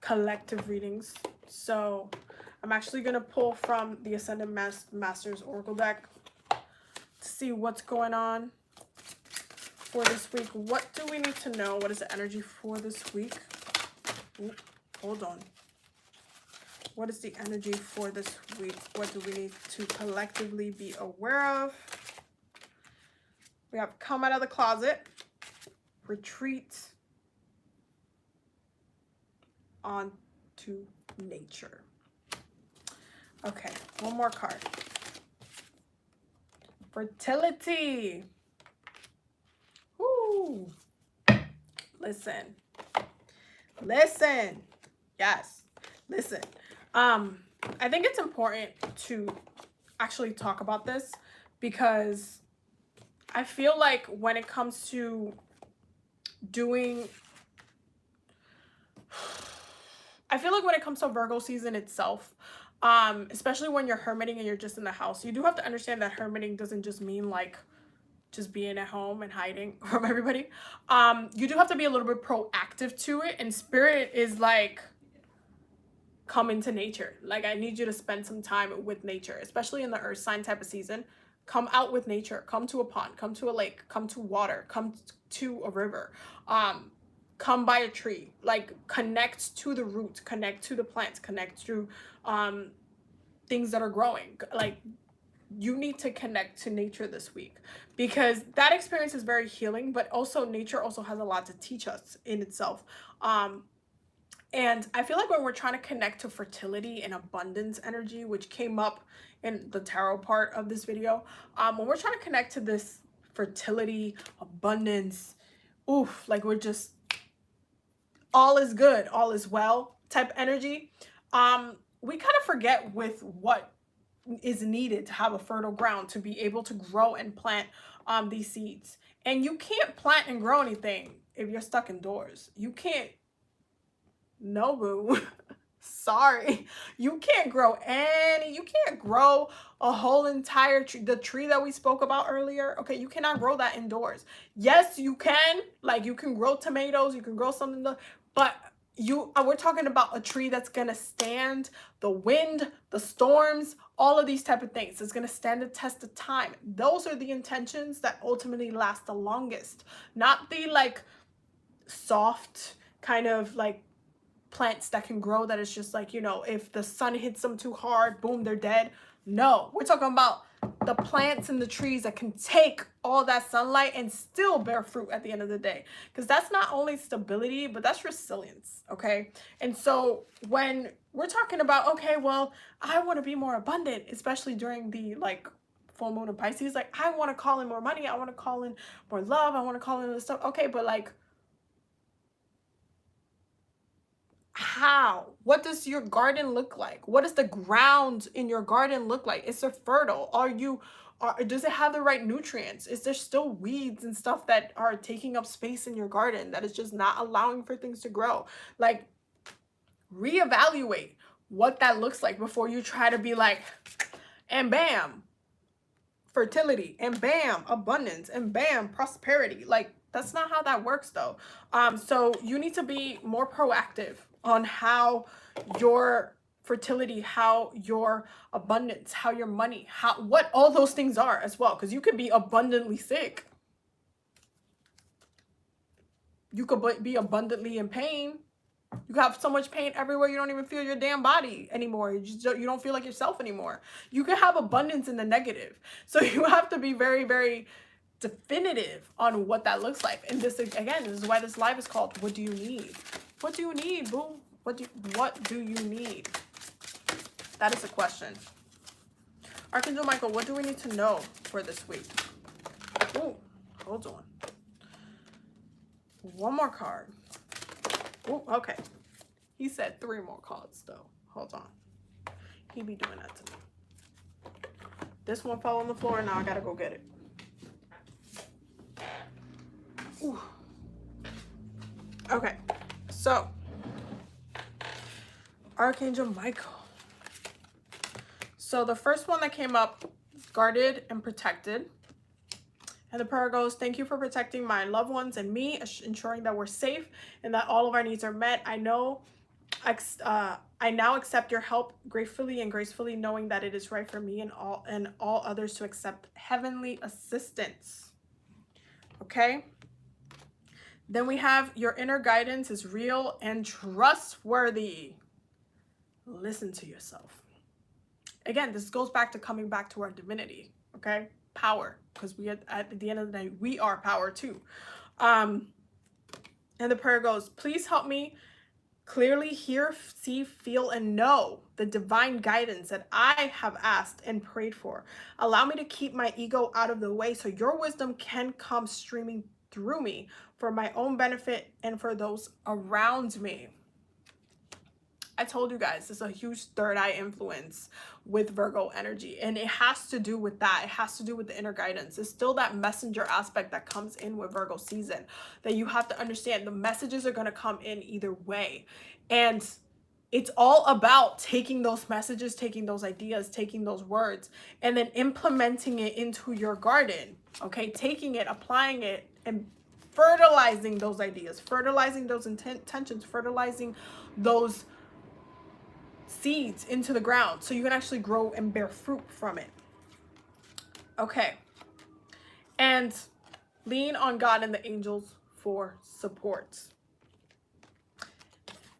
collective readings. So I'm actually gonna pull from the Ascendant Masters Oracle deck to see what's going on for this week. What do we need to know? What is the energy for this week? Ooh, hold on. What is the energy for this week? What do we need to collectively be aware of? We have come out of the closet, retreat, onto nature. Okay, one more card. Fertility. Woo. Listen. Yes, listen. I think it's important to actually talk about this, because I feel like when it comes to Virgo season itself, especially when you're hermiting and you're just in the house, you do have to understand that hermiting doesn't just mean like just being at home and hiding from everybody. You do have to be a little bit proactive to it, and spirit is like, come into nature. Like, I need you to spend some time with nature, especially in the earth sign type of season. Come out with nature. Come to a pond, come to a lake, come to water, come to a river, come by a tree. Like, connect to the roots, connect to the plants, connect to things that are growing. Like, you need to connect to nature this week, because that experience is very healing, but also nature also has a lot to teach us in itself. And I feel like when we're trying to connect to fertility and abundance energy, which came up in the tarot part of this video, when we're trying to connect to this fertility, abundance, like we're just, all is good, all is well type energy, we kind of forget with what is needed to have a fertile ground to be able to grow and plant these seeds. And you can't plant and grow anything if you're stuck indoors. You can't. No, boo. Sorry, you can't grow you can't grow a whole entire tree. The tree that we spoke about earlier, okay, you cannot grow that indoors. Yes, you can, like you can grow tomatoes, you can grow something, but we're talking about a tree that's gonna stand the wind, the storms, all of these type of things. It's gonna stand the test of time. Those are the intentions that ultimately last the longest, not the like soft kind of like plants that can grow that is just like, you know, if the sun hits them too hard, boom, they're dead. No, we're talking about the plants and the trees that can take all that sunlight and still bear fruit at the end of the day, because that's not only stability, but that's resilience. Okay, and so when we're talking about, okay, well, I want to be more abundant, especially during the like full moon of Pisces, like I want to call in more money, I want to call in more love, I want to call in this stuff. Okay, but like, how? What does your garden look like? What does the ground in your garden look like? Is it fertile? Does it have the right nutrients? Is there still weeds and stuff that are taking up space in your garden that is just not allowing for things to grow? Like, reevaluate what that looks like before you try to be like, and bam, fertility, and bam, abundance, and bam, prosperity. Like, that's not how that works though. So you need to be more proactive on how your fertility, how your abundance, how your money, what all those things are as well, because you could be abundantly sick, you could be abundantly in pain. You have so much pain everywhere you don't even feel your damn body anymore. You don't feel like yourself anymore. You can have abundance in the negative. So you have to be very, very definitive on what that looks like. And this, again, this is why this live is called What Do You Need? What do you need, boo? What do you need? That is the question. Archangel Michael, what do we need to know for this week? Oh, hold on. One more card. Oh, okay. He said 3 more cards though. Hold on. He be doing that to me. This one fell on the floor and now I gotta go get it. Ooh. Okay, so Archangel Michael. So the first one that came up, guarded and protected. And the prayer goes, thank you for protecting my loved ones and me, ensuring that we're safe and that all of our needs are met. I now accept your help gratefully and gracefully, knowing that it is right for me and all others to accept heavenly assistance. Okay. Then we have your inner guidance is real and trustworthy. Listen to yourself. Again, this goes back to coming back to our divinity. Okay. Power, because we at the end of the day, we are power too. And the prayer goes, please help me clearly hear, see, feel, and know the divine guidance that I have asked and prayed for. Allow me to keep my ego out of the way so your wisdom can come streaming through me for my own benefit and for those around me. I told you guys, this is a huge third eye influence with Virgo energy. And it has to do with that. It has to do with the inner guidance. It's still that messenger aspect that comes in with Virgo season that you have to understand. The messages are going to come in either way. And it's all about taking those messages, taking those ideas, taking those words, and then implementing it into your garden. Okay, taking it, applying it, and fertilizing those ideas, fertilizing those intentions, fertilizing those seeds into the ground so you can actually grow and bear fruit from it. Okay. And lean on God and the angels for support.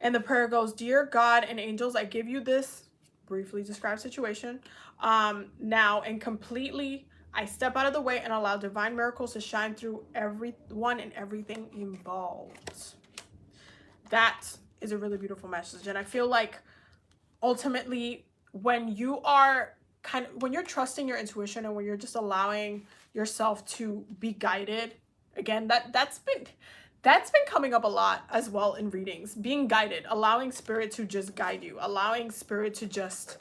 And the prayer goes, dear God and angels, I give you this briefly described situation now, and completely I step out of the way and allow divine miracles to shine through everyone and everything involved. That is a really beautiful message. And I feel like ultimately, when you are when you're trusting your intuition and when you're just allowing yourself to be guided, again, that's been coming up a lot as well in readings. Being guided, allowing spirit to just guide you, allowing spirit to just,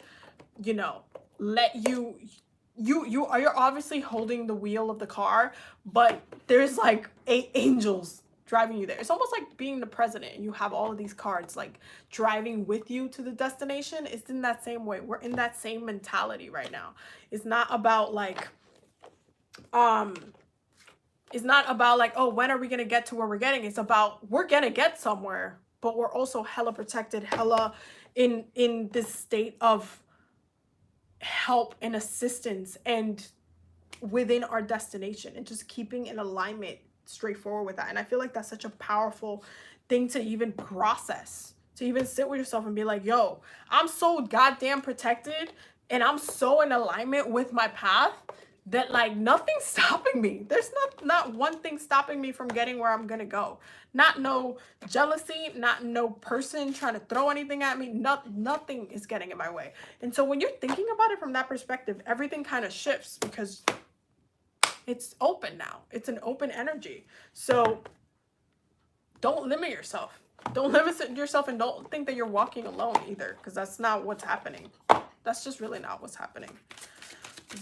you know, let you're obviously holding the wheel of the car, but there's like 8 angels driving you there. It's almost like being the president and you have all of these cards like driving with you to the destination. It's in that same way. We're in that same mentality right now. It's not about like oh, when are we gonna get to where we're getting? It's about we're gonna get somewhere, but we're also hella protected, hella in this state of help and assistance and within our destination, and just keeping in alignment straightforward with that. And I feel like that's such a powerful thing to even process, to even sit with yourself and be like, yo, I'm so goddamn protected and I'm so in alignment with my path that like nothing's stopping me. There's not one thing stopping me from getting where I'm gonna go. Not no jealousy, not no person trying to throw anything at me. Nothing is getting in my way. And so when you're thinking about it from that perspective, everything kind of shifts because it's open now. It's an open energy. So don't limit yourself. Don't limit yourself, and don't think that you're walking alone either, because that's not what's happening. That's just really not what's happening.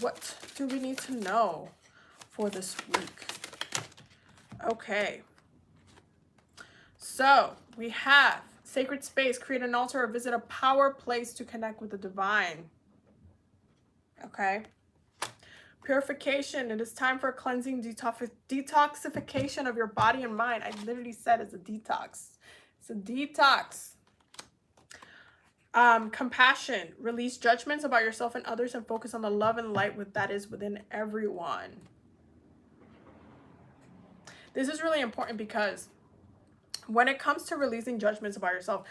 What do we need to know for this week? Okay. So we have sacred space, create an altar or visit a power place to connect with the divine. Okay. Purification. It is time for a cleansing detoxification of your body and mind. I literally said it's a detox. It's a detox. Compassion. Release judgments about yourself and others and focus on the love and light that is within everyone. This is really important because when it comes to releasing judgments about yourself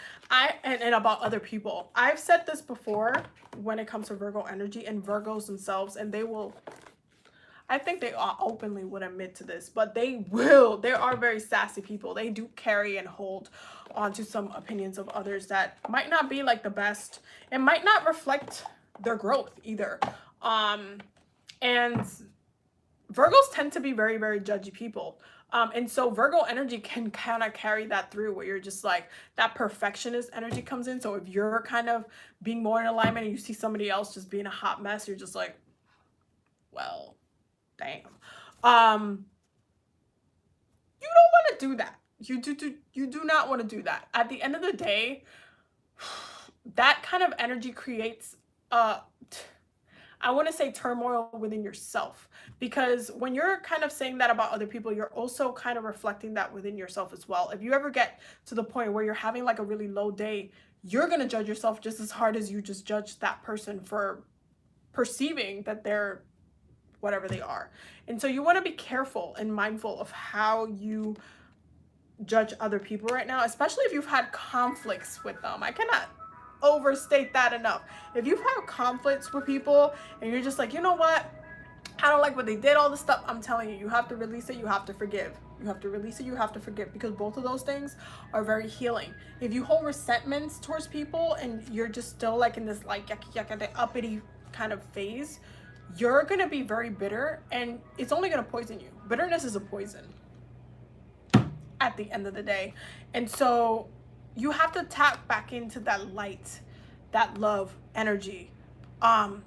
and about other people, I've said this before when it comes to Virgo energy and Virgos themselves, and they will, I think they openly would admit to this, but they are very sassy people. They do carry and hold onto some opinions of others that might not be like the best and might not reflect their growth either. And Virgos tend to be very, very judgy people. And so Virgo energy can kind of carry that through, where you're just like, that perfectionist energy comes in. So if you're kind of being more in alignment and you see somebody else just being a hot mess, you're just like, well, damn. You don't want to do that. You do not want to do that. At the end of the day, that kind of energy creates I want to say turmoil within yourself, because when you're kind of saying that about other people, you're also kind of reflecting that within yourself as well. If you ever get to the point where you're having like a really low day, you're going to judge yourself just as hard as you just judge that person for perceiving that they're whatever they are. And so you want to be careful and mindful of how you judge other people right now, especially if you've had conflicts with them. I cannot overstate that enough. If you've had conflicts with people and you're just like, you know what, I don't like what they did, all this stuff, I'm telling you, you have to release it, you have to forgive. You have to release it, you have to forgive, because both of those things are very healing. If you hold resentments towards people and you're just still like in this like yucky, uppity kind of phase, you're gonna be very bitter, and it's only gonna poison you. Bitterness is a poison at the end of the day. And so you have to tap back into that light, that love energy, and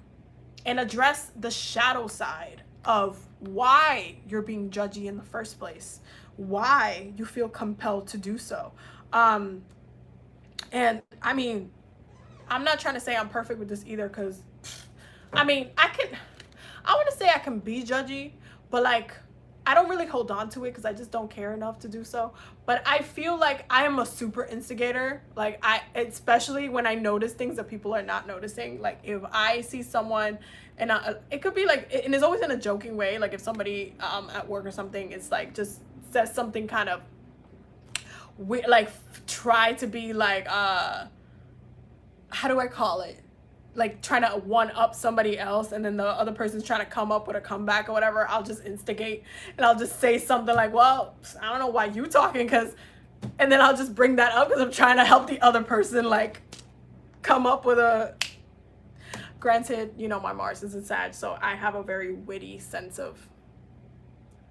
address the shadow side of why you're being judgy in the first place, why you feel compelled to do so. And I mean, I'm not trying to say I'm perfect with this either, because I mean, I want to say I can be judgy, but like, I don't really hold on to it because I just don't care enough to do so. But I feel like I am a super instigator. Like, especially when I notice things that people are not noticing. Like, if I see someone, and it could be like, and it's always in a joking way. Like, if somebody at work or something, it's like just says something kind of weird, like try to be like, how do I call it? Like trying to one up somebody else, and then the other person's trying to come up with a comeback or whatever, I'll just instigate and I'll just say something like, well, I don't know why you talking, and then I'll just bring that up because I'm trying to help the other person like come up with a, granted, you know, my Mars is in Sag, so I have a very witty sense of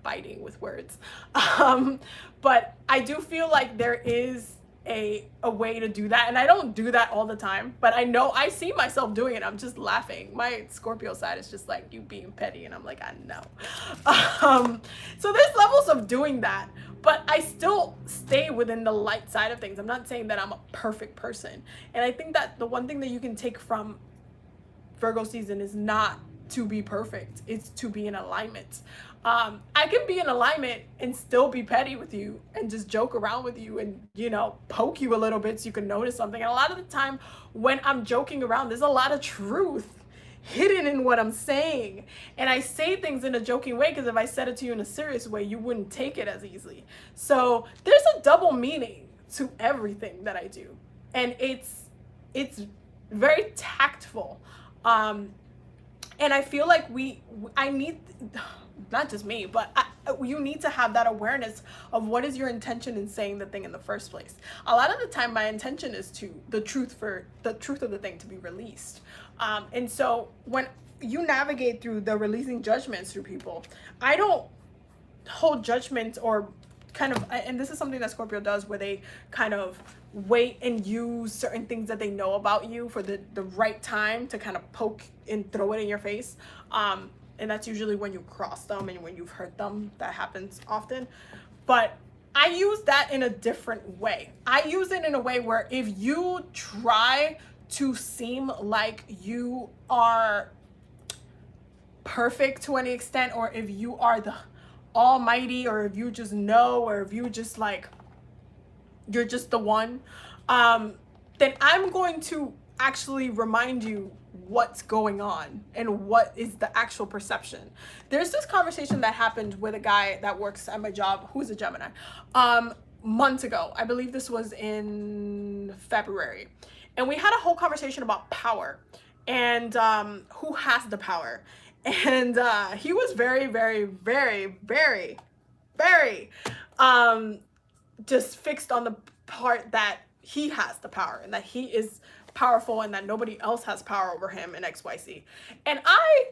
fighting with words. But I do feel like there is a way to do that, and I don't do that all the time, but I know I see myself doing it. I'm just laughing. My Scorpio side is just like, you being petty, and I'm like, I know. So there's levels of doing that, but I still stay within the light side of things. I'm not saying that I'm a perfect person. And I think that the one thing that you can take from Virgo season is not to be perfect, it's to be in alignment. I can be in alignment and still be petty with you and just joke around with you and, you know, poke you a little bit so you can notice something. And a lot of the time when I'm joking around, there's a lot of truth hidden in what I'm saying. And I say things in a joking way because if I said it to you in a serious way, you wouldn't take it as easily. So there's a double meaning to everything that I do. And it's very tactful. And I feel like I need, not just me, but you need to have that awareness of what is your intention in saying the thing in the first place. A lot of the time, my intention is the truth of the thing to be released. And so when you navigate through the releasing judgments through people, I don't hold judgment or kind of, and this is something that Scorpio does, where they kind of wait and use certain things that they know about you for the right time to kind of poke and throw it in your face. And that's usually when you cross them and when you've hurt them. That happens often. But I use that in a different way. I use it in a way where if you try to seem like you are perfect to any extent, or if you are the almighty, or if you just know, or if you just like, you're just the one, then I'm going to actually remind you what's going on and what is the actual perception. There's this conversation that happened with a guy that works at my job who's a Gemini months ago. I believe this was in February, and we had a whole conversation about power and who has the power. And he was very, very, very, very, very just fixed on the part that he has the power and that he is powerful and that nobody else has power over him and XYZ. And I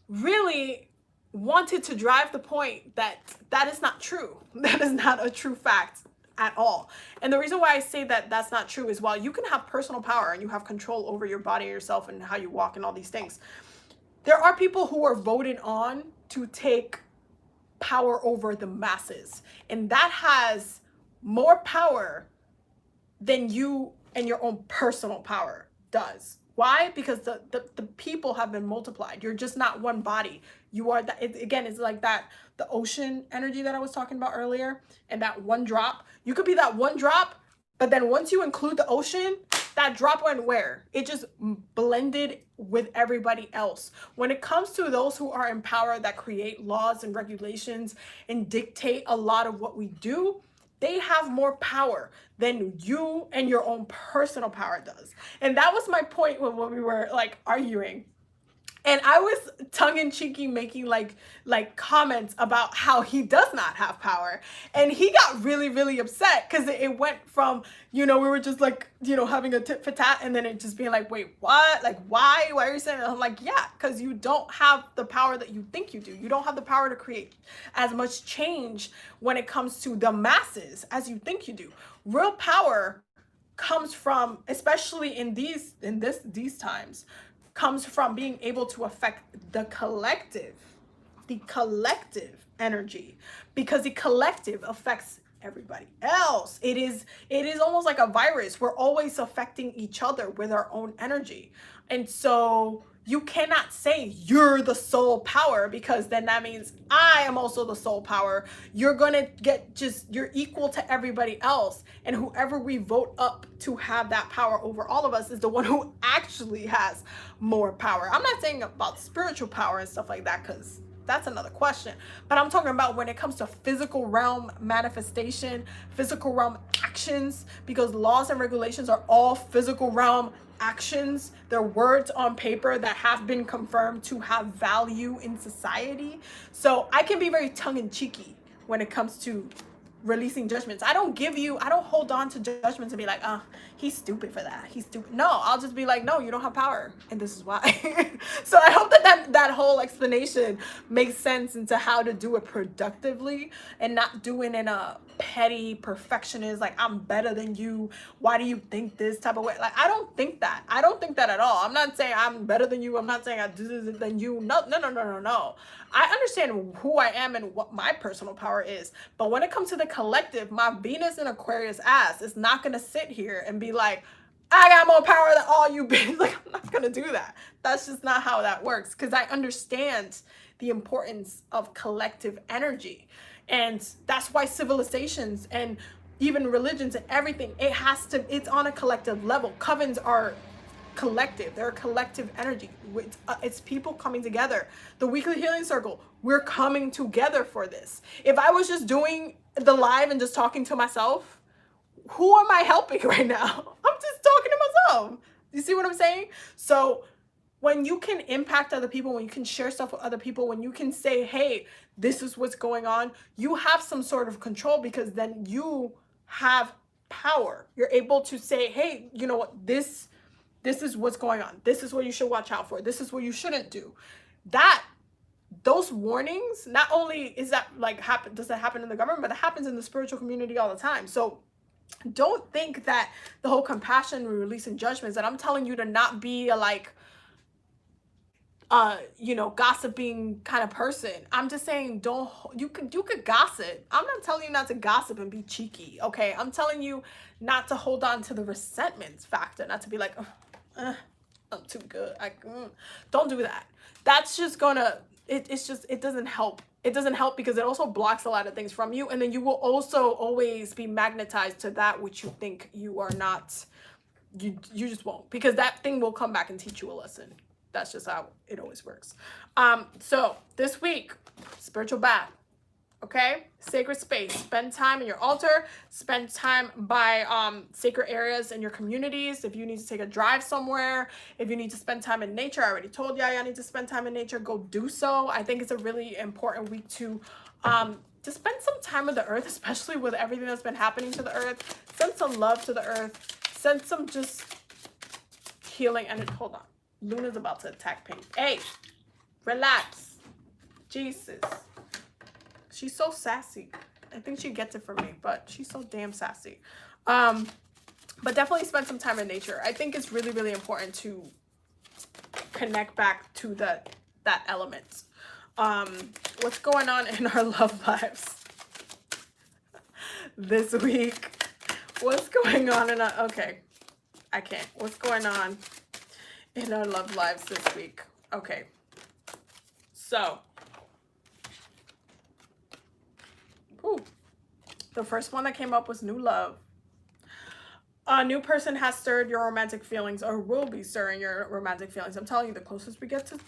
really wanted to drive the point that that is not true. That is not a true fact at all. And the reason why I say that that's not true is while you can have personal power and you have control over your body and yourself and how you walk and all these things, there are people who are voted on to take power over the masses. And that has more power than you and your own personal power does. Why? Because the people have been multiplied. You're just not one body. You are that. Again, it's like that, the ocean energy that I was talking about earlier, and that one drop. You could be that one drop, but then once you include the ocean, that drop went where? It just blended with everybody else. When it comes to those who are in power that create laws and regulations and dictate a lot of what we do, they have more power than you and your own personal power does. And that was my point when we were like arguing. And I was tongue-in-cheeky making like comments about how he does not have power. And he got really, really upset because it went from, you know, we were just like, you know, having a tit for tat, and then it just being like, wait, what? Like, why? Why are you saying that? I'm like, yeah, because you don't have the power that you think you do. You don't have the power to create as much change when it comes to the masses as you think you do. Real power comes from, especially in these times, comes from being able to affect the collective energy, because the collective affects everybody else. It is almost like a virus. We're always affecting each other with our own energy. And so you cannot say you're the sole power, because then that means I am also the sole power. You're gonna you're equal to everybody else, and whoever we vote up to have that power over all of us is the one who actually has more power. I'm not saying about spiritual power and stuff like that, because that's another question. But I'm talking about when it comes to physical realm manifestation, physical realm actions, because laws and regulations are all physical realm actions. They're words on paper that have been confirmed to have value in society. So I can be very tongue-in-cheeky when it comes to releasing judgments. I don't hold on to judgments and be like, he's stupid for that. He's stupid. No, I'll just be like, no, you don't have power, and this is why. So I hope that whole explanation makes sense into how to do it productively and not do it in a petty perfectionist, like I'm better than you. Why do you think this type of way? Like, I don't think that at all. I'm not saying I'm better than you. I'm not saying I do this than you. No. I understand who I am and what my personal power is. But when it comes to the collective, my Venus and Aquarius ass is not going to sit here and be like, I got more power than all you bitches. Like, I'm not going to do that. That's just not how that works, because I understand the importance of collective energy. And that's why civilizations and even religions and everything, it's on a collective level. Covens are collective. They're a collective energy. It's people coming together. The weekly healing circle, we're coming together for this. If I was just doing the live and just talking to myself, who am I helping right now? I'm just talking to myself. You see what I'm saying? So when you can impact other people, when you can share stuff with other people, when you can say, hey, this is what's going on, you have some sort of control, because then you have power. You're able to say, hey, you know what, this is what's going on. This is what you should watch out for. This is what you shouldn't do. Those warnings, not only is that like does that happen in the government, but it happens in the spiritual community all the time. So don't think that the whole compassion, release, and judgments, that I'm telling you to not be a like, gossiping kind of person. I'm just saying, you could gossip. I'm not telling you not to gossip and be cheeky. Okay. I'm telling you not to hold on to the resentment factor, not to be like, I'm too good. Don't do that. That's just gonna, it doesn't help. It doesn't help, because it also blocks a lot of things from you. And then you will also always be magnetized to that which you think you are not. You just won't, because that thing will come back and teach you a lesson. That's just how it always works. So this week, spiritual bath. Okay, sacred space. Spend time in your altar. Spend time by sacred areas in your communities. If you need to take a drive somewhere, if you need to spend time in nature, I already told y'all need to spend time in nature. Go do so. I think it's a really important week to spend some time with the earth, especially with everything that's been happening to the earth. Send some love to the earth. Send some just healing energy. Hold on, Luna's about to attack Pink. Hey, relax. Jesus. She's so sassy. I think she gets it from me, but she's so damn sassy. But definitely spend some time in nature. I think it's really, really important to connect back to that element. What's going on in our love lives this week? What's going on in our... Okay, I can't. What's going on in our love lives this week? Okay. So... Ooh. The first one that came up was new love. A new person has stirred your romantic feelings, or will be stirring your romantic feelings. I'm telling you, the closest we get to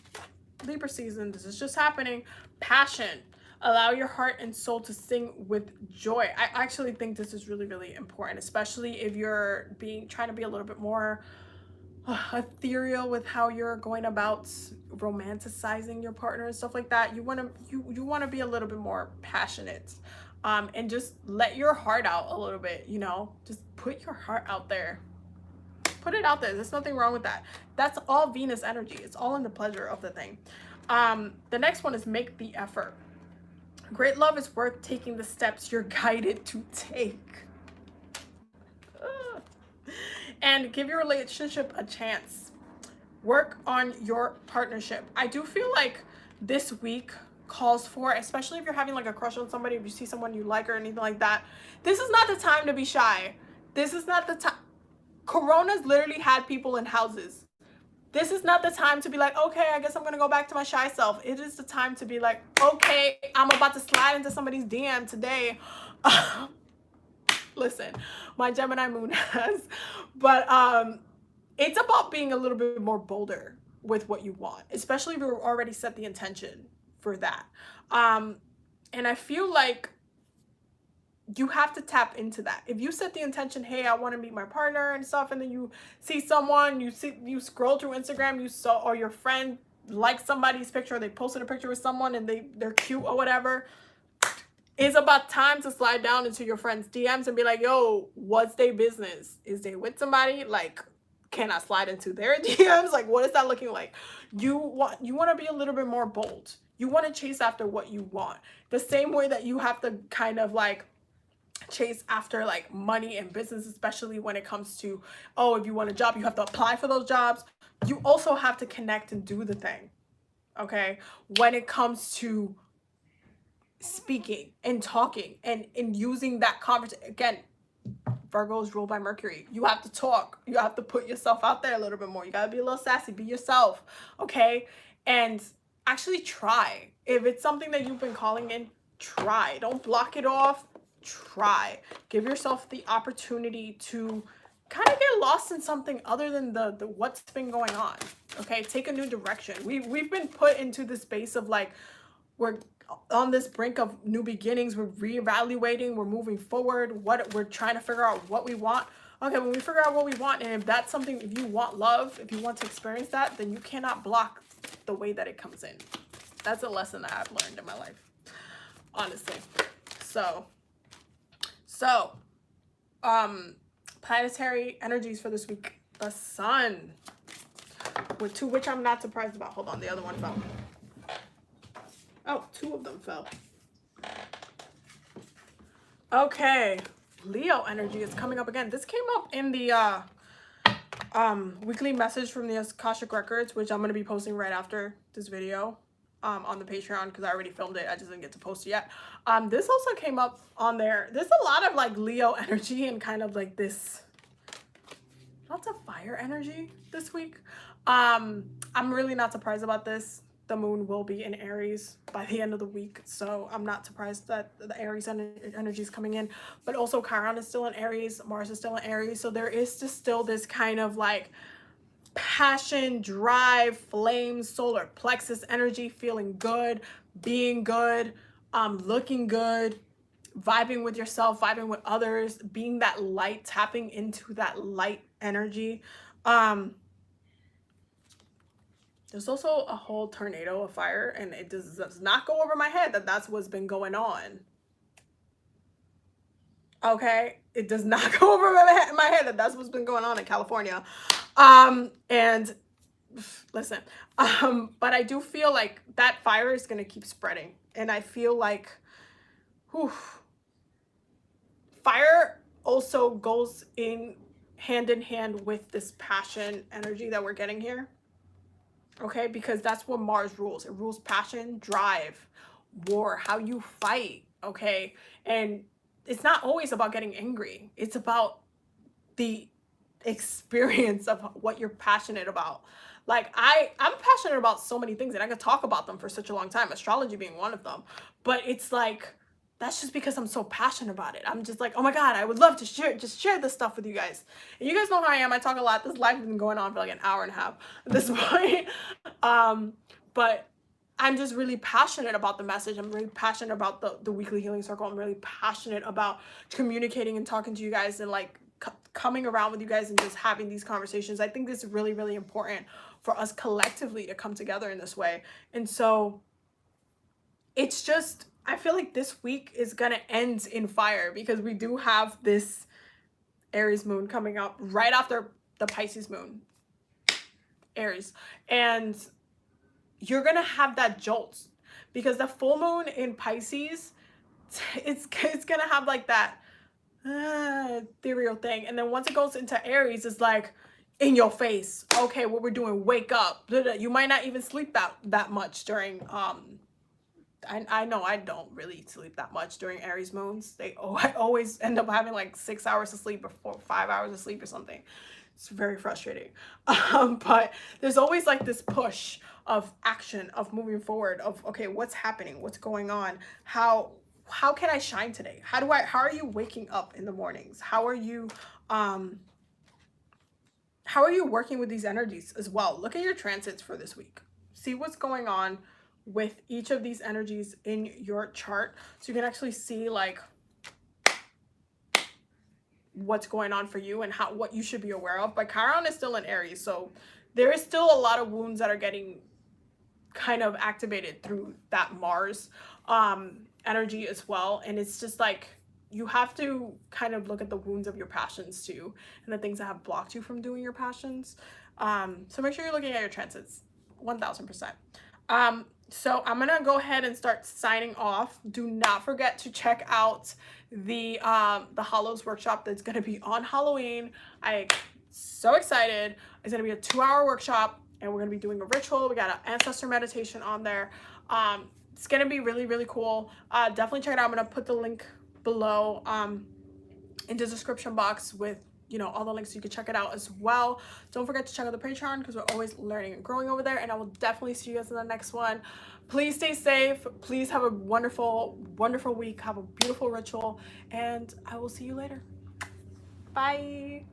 Libra season, this is just happening. Passion. Allow your heart and soul to sing with joy. I actually think this is really, really important, especially if you're trying to be a little bit more ethereal with how you're going about romanticizing your partner and stuff like that. You want to be a little bit more passionate, and just let your heart out a little bit. Just put your heart out there. Put it out there. There's nothing wrong with that. That's all Venus energy. It's all in the pleasure of the thing. The next one is make the effort. Great love is worth taking the steps you're guided to take. And give your relationship a chance. Work on your partnership. I do feel like this week calls for, especially if you're having like a crush on somebody, if you see someone you like or anything like that, this is not the time to be shy. This is not the time. Corona's literally had people in houses. This is not the time to be like, okay, I guess I'm gonna go back to my shy self. It is the time to be like, okay, I'm about to slide into somebody's DM today. Listen, my Gemini moon has, but it's about being a little bit more bolder with what you want, especially if you already set the intention for that. And I feel like you have to tap into that. If you set the intention, hey, I want to meet my partner and stuff, and then you see someone, you scroll through Instagram, or your friend likes somebody's picture, or they posted a picture with someone and they're cute or whatever, it's about time to slide down into your friend's DMs and be like, yo, what's their business? Is they with somebody? Like, can I slide into their DMs? Like, what is that looking like? You want to be a little bit more bold. You want to chase after what you want. The same way that you have to kind of like chase after like money and business, especially when it comes to, oh, if you want a job, you have to apply for those jobs. You also have to connect and do the thing. Okay. When it comes to speaking and talking and using that conversation. Again, Virgo is ruled by Mercury. You have to talk. You have to put yourself out there a little bit more. You got to be a little sassy. Be yourself, okay? And actually try. If it's something that you've been calling in, try. Don't block it off. Try. Give yourself the opportunity to kind of get lost in something other than the what's been going on, okay? Take a new direction. We've been put into this space of like, we're on this brink of new beginnings. We're reevaluating. We're moving forward. What we're trying to figure out what we want. Okay, when we figure out what we want, and if that's something, if you want love, if you want to experience that, then you cannot block the way that it comes in. That's a lesson that I've learned in my life, honestly. So, planetary energies for this week. The sun, to which I'm not surprised about. Hold on, the other one fell. Oh, two of them fell. Okay, Leo energy is coming up again. This came up in the weekly message from the Akashic Records, which I'm going to be posting right after this video on the Patreon, because I already filmed it. I just didn't get to post it yet. This also came up on there. There's a lot of like Leo energy and kind of like this, lots of fire energy this week. I'm really not surprised about this. The moon will be in Aries by the end of the week, so I'm not surprised that the Aries energy is coming in. But also Chiron is still in Aries, Mars is still in Aries, so there is just still this kind of like passion, drive, flame, solar plexus energy, feeling good, being good, looking good, vibing with yourself, vibing with others, being that light, tapping into that light energy. There's also a whole tornado of fire, and it does not go over my head that that's what's been going on. Okay? It does not go over my head that that's what's been going on in California. And listen, but I do feel like that fire is going to keep spreading. And I feel like, fire also goes hand in hand with this passion energy that we're getting here. Okay, because that's what Mars rules. It rules passion, drive, war, how you fight, okay? And it's not always about getting angry. It's about the experience of what you're passionate about. Like, I'm passionate about so many things, and I could talk about them for such a long time, astrology being one of them. But it's like, that's just because I'm so passionate about it. I'm just like, oh my God, I would love to share this stuff with you guys. And you guys know how I am. I talk a lot. This live has been going on for like an hour and a half at this point. But I'm just really passionate about the message. I'm really passionate about the weekly healing circle. I'm really passionate about communicating and talking to you guys and like coming around with you guys and just having these conversations. I think this is really, really important for us collectively to come together in this way. And so it's just, I feel like this week is gonna end in fire, because we do have this Aries moon coming up right after the Pisces moon, Aries, and you're gonna have that jolt, because the full moon in Pisces, it's gonna have like that ethereal thing, and then once it goes into Aries, it's like in your face. Okay, what we're doing, wake up. You might not even sleep that much during I know I don't really sleep that much during Aries moons. I always end up having like 6 hours of sleep or 5 hours of sleep or something. It's very frustrating. But there's always like this push of action, of moving forward, of, okay, what's happening? What's going on? How can I shine today? How are you waking up in the mornings? How are you working with these energies as well? Look at your transits for this week. See what's going on with each of these energies in your chart, so you can actually see like what's going on for you and what you should be aware of. But Chiron is still in Aries, so there is still a lot of wounds that are getting kind of activated through that Mars energy as well. And it's just like, you have to kind of look at the wounds of your passions too, and the things that have blocked you from doing your passions. So make sure you're looking at your transits 1000%. So I'm gonna go ahead and start signing off. Do not forget to check out the Hollows workshop that's gonna be on Halloween. I'm so excited. It's gonna be a 2-hour workshop, and we're gonna be doing a ritual. We got an ancestor meditation on there. It's gonna be really, really cool. Definitely check it out. I'm gonna put the link below in the description box with, you know, all the links so you can check it out as well. Don't forget to check out the Patreon because we're always learning and growing over there, and I will definitely see you guys in the next one. Please stay safe. Please have a wonderful, wonderful week. Have a beautiful ritual, and I will see you later. Bye.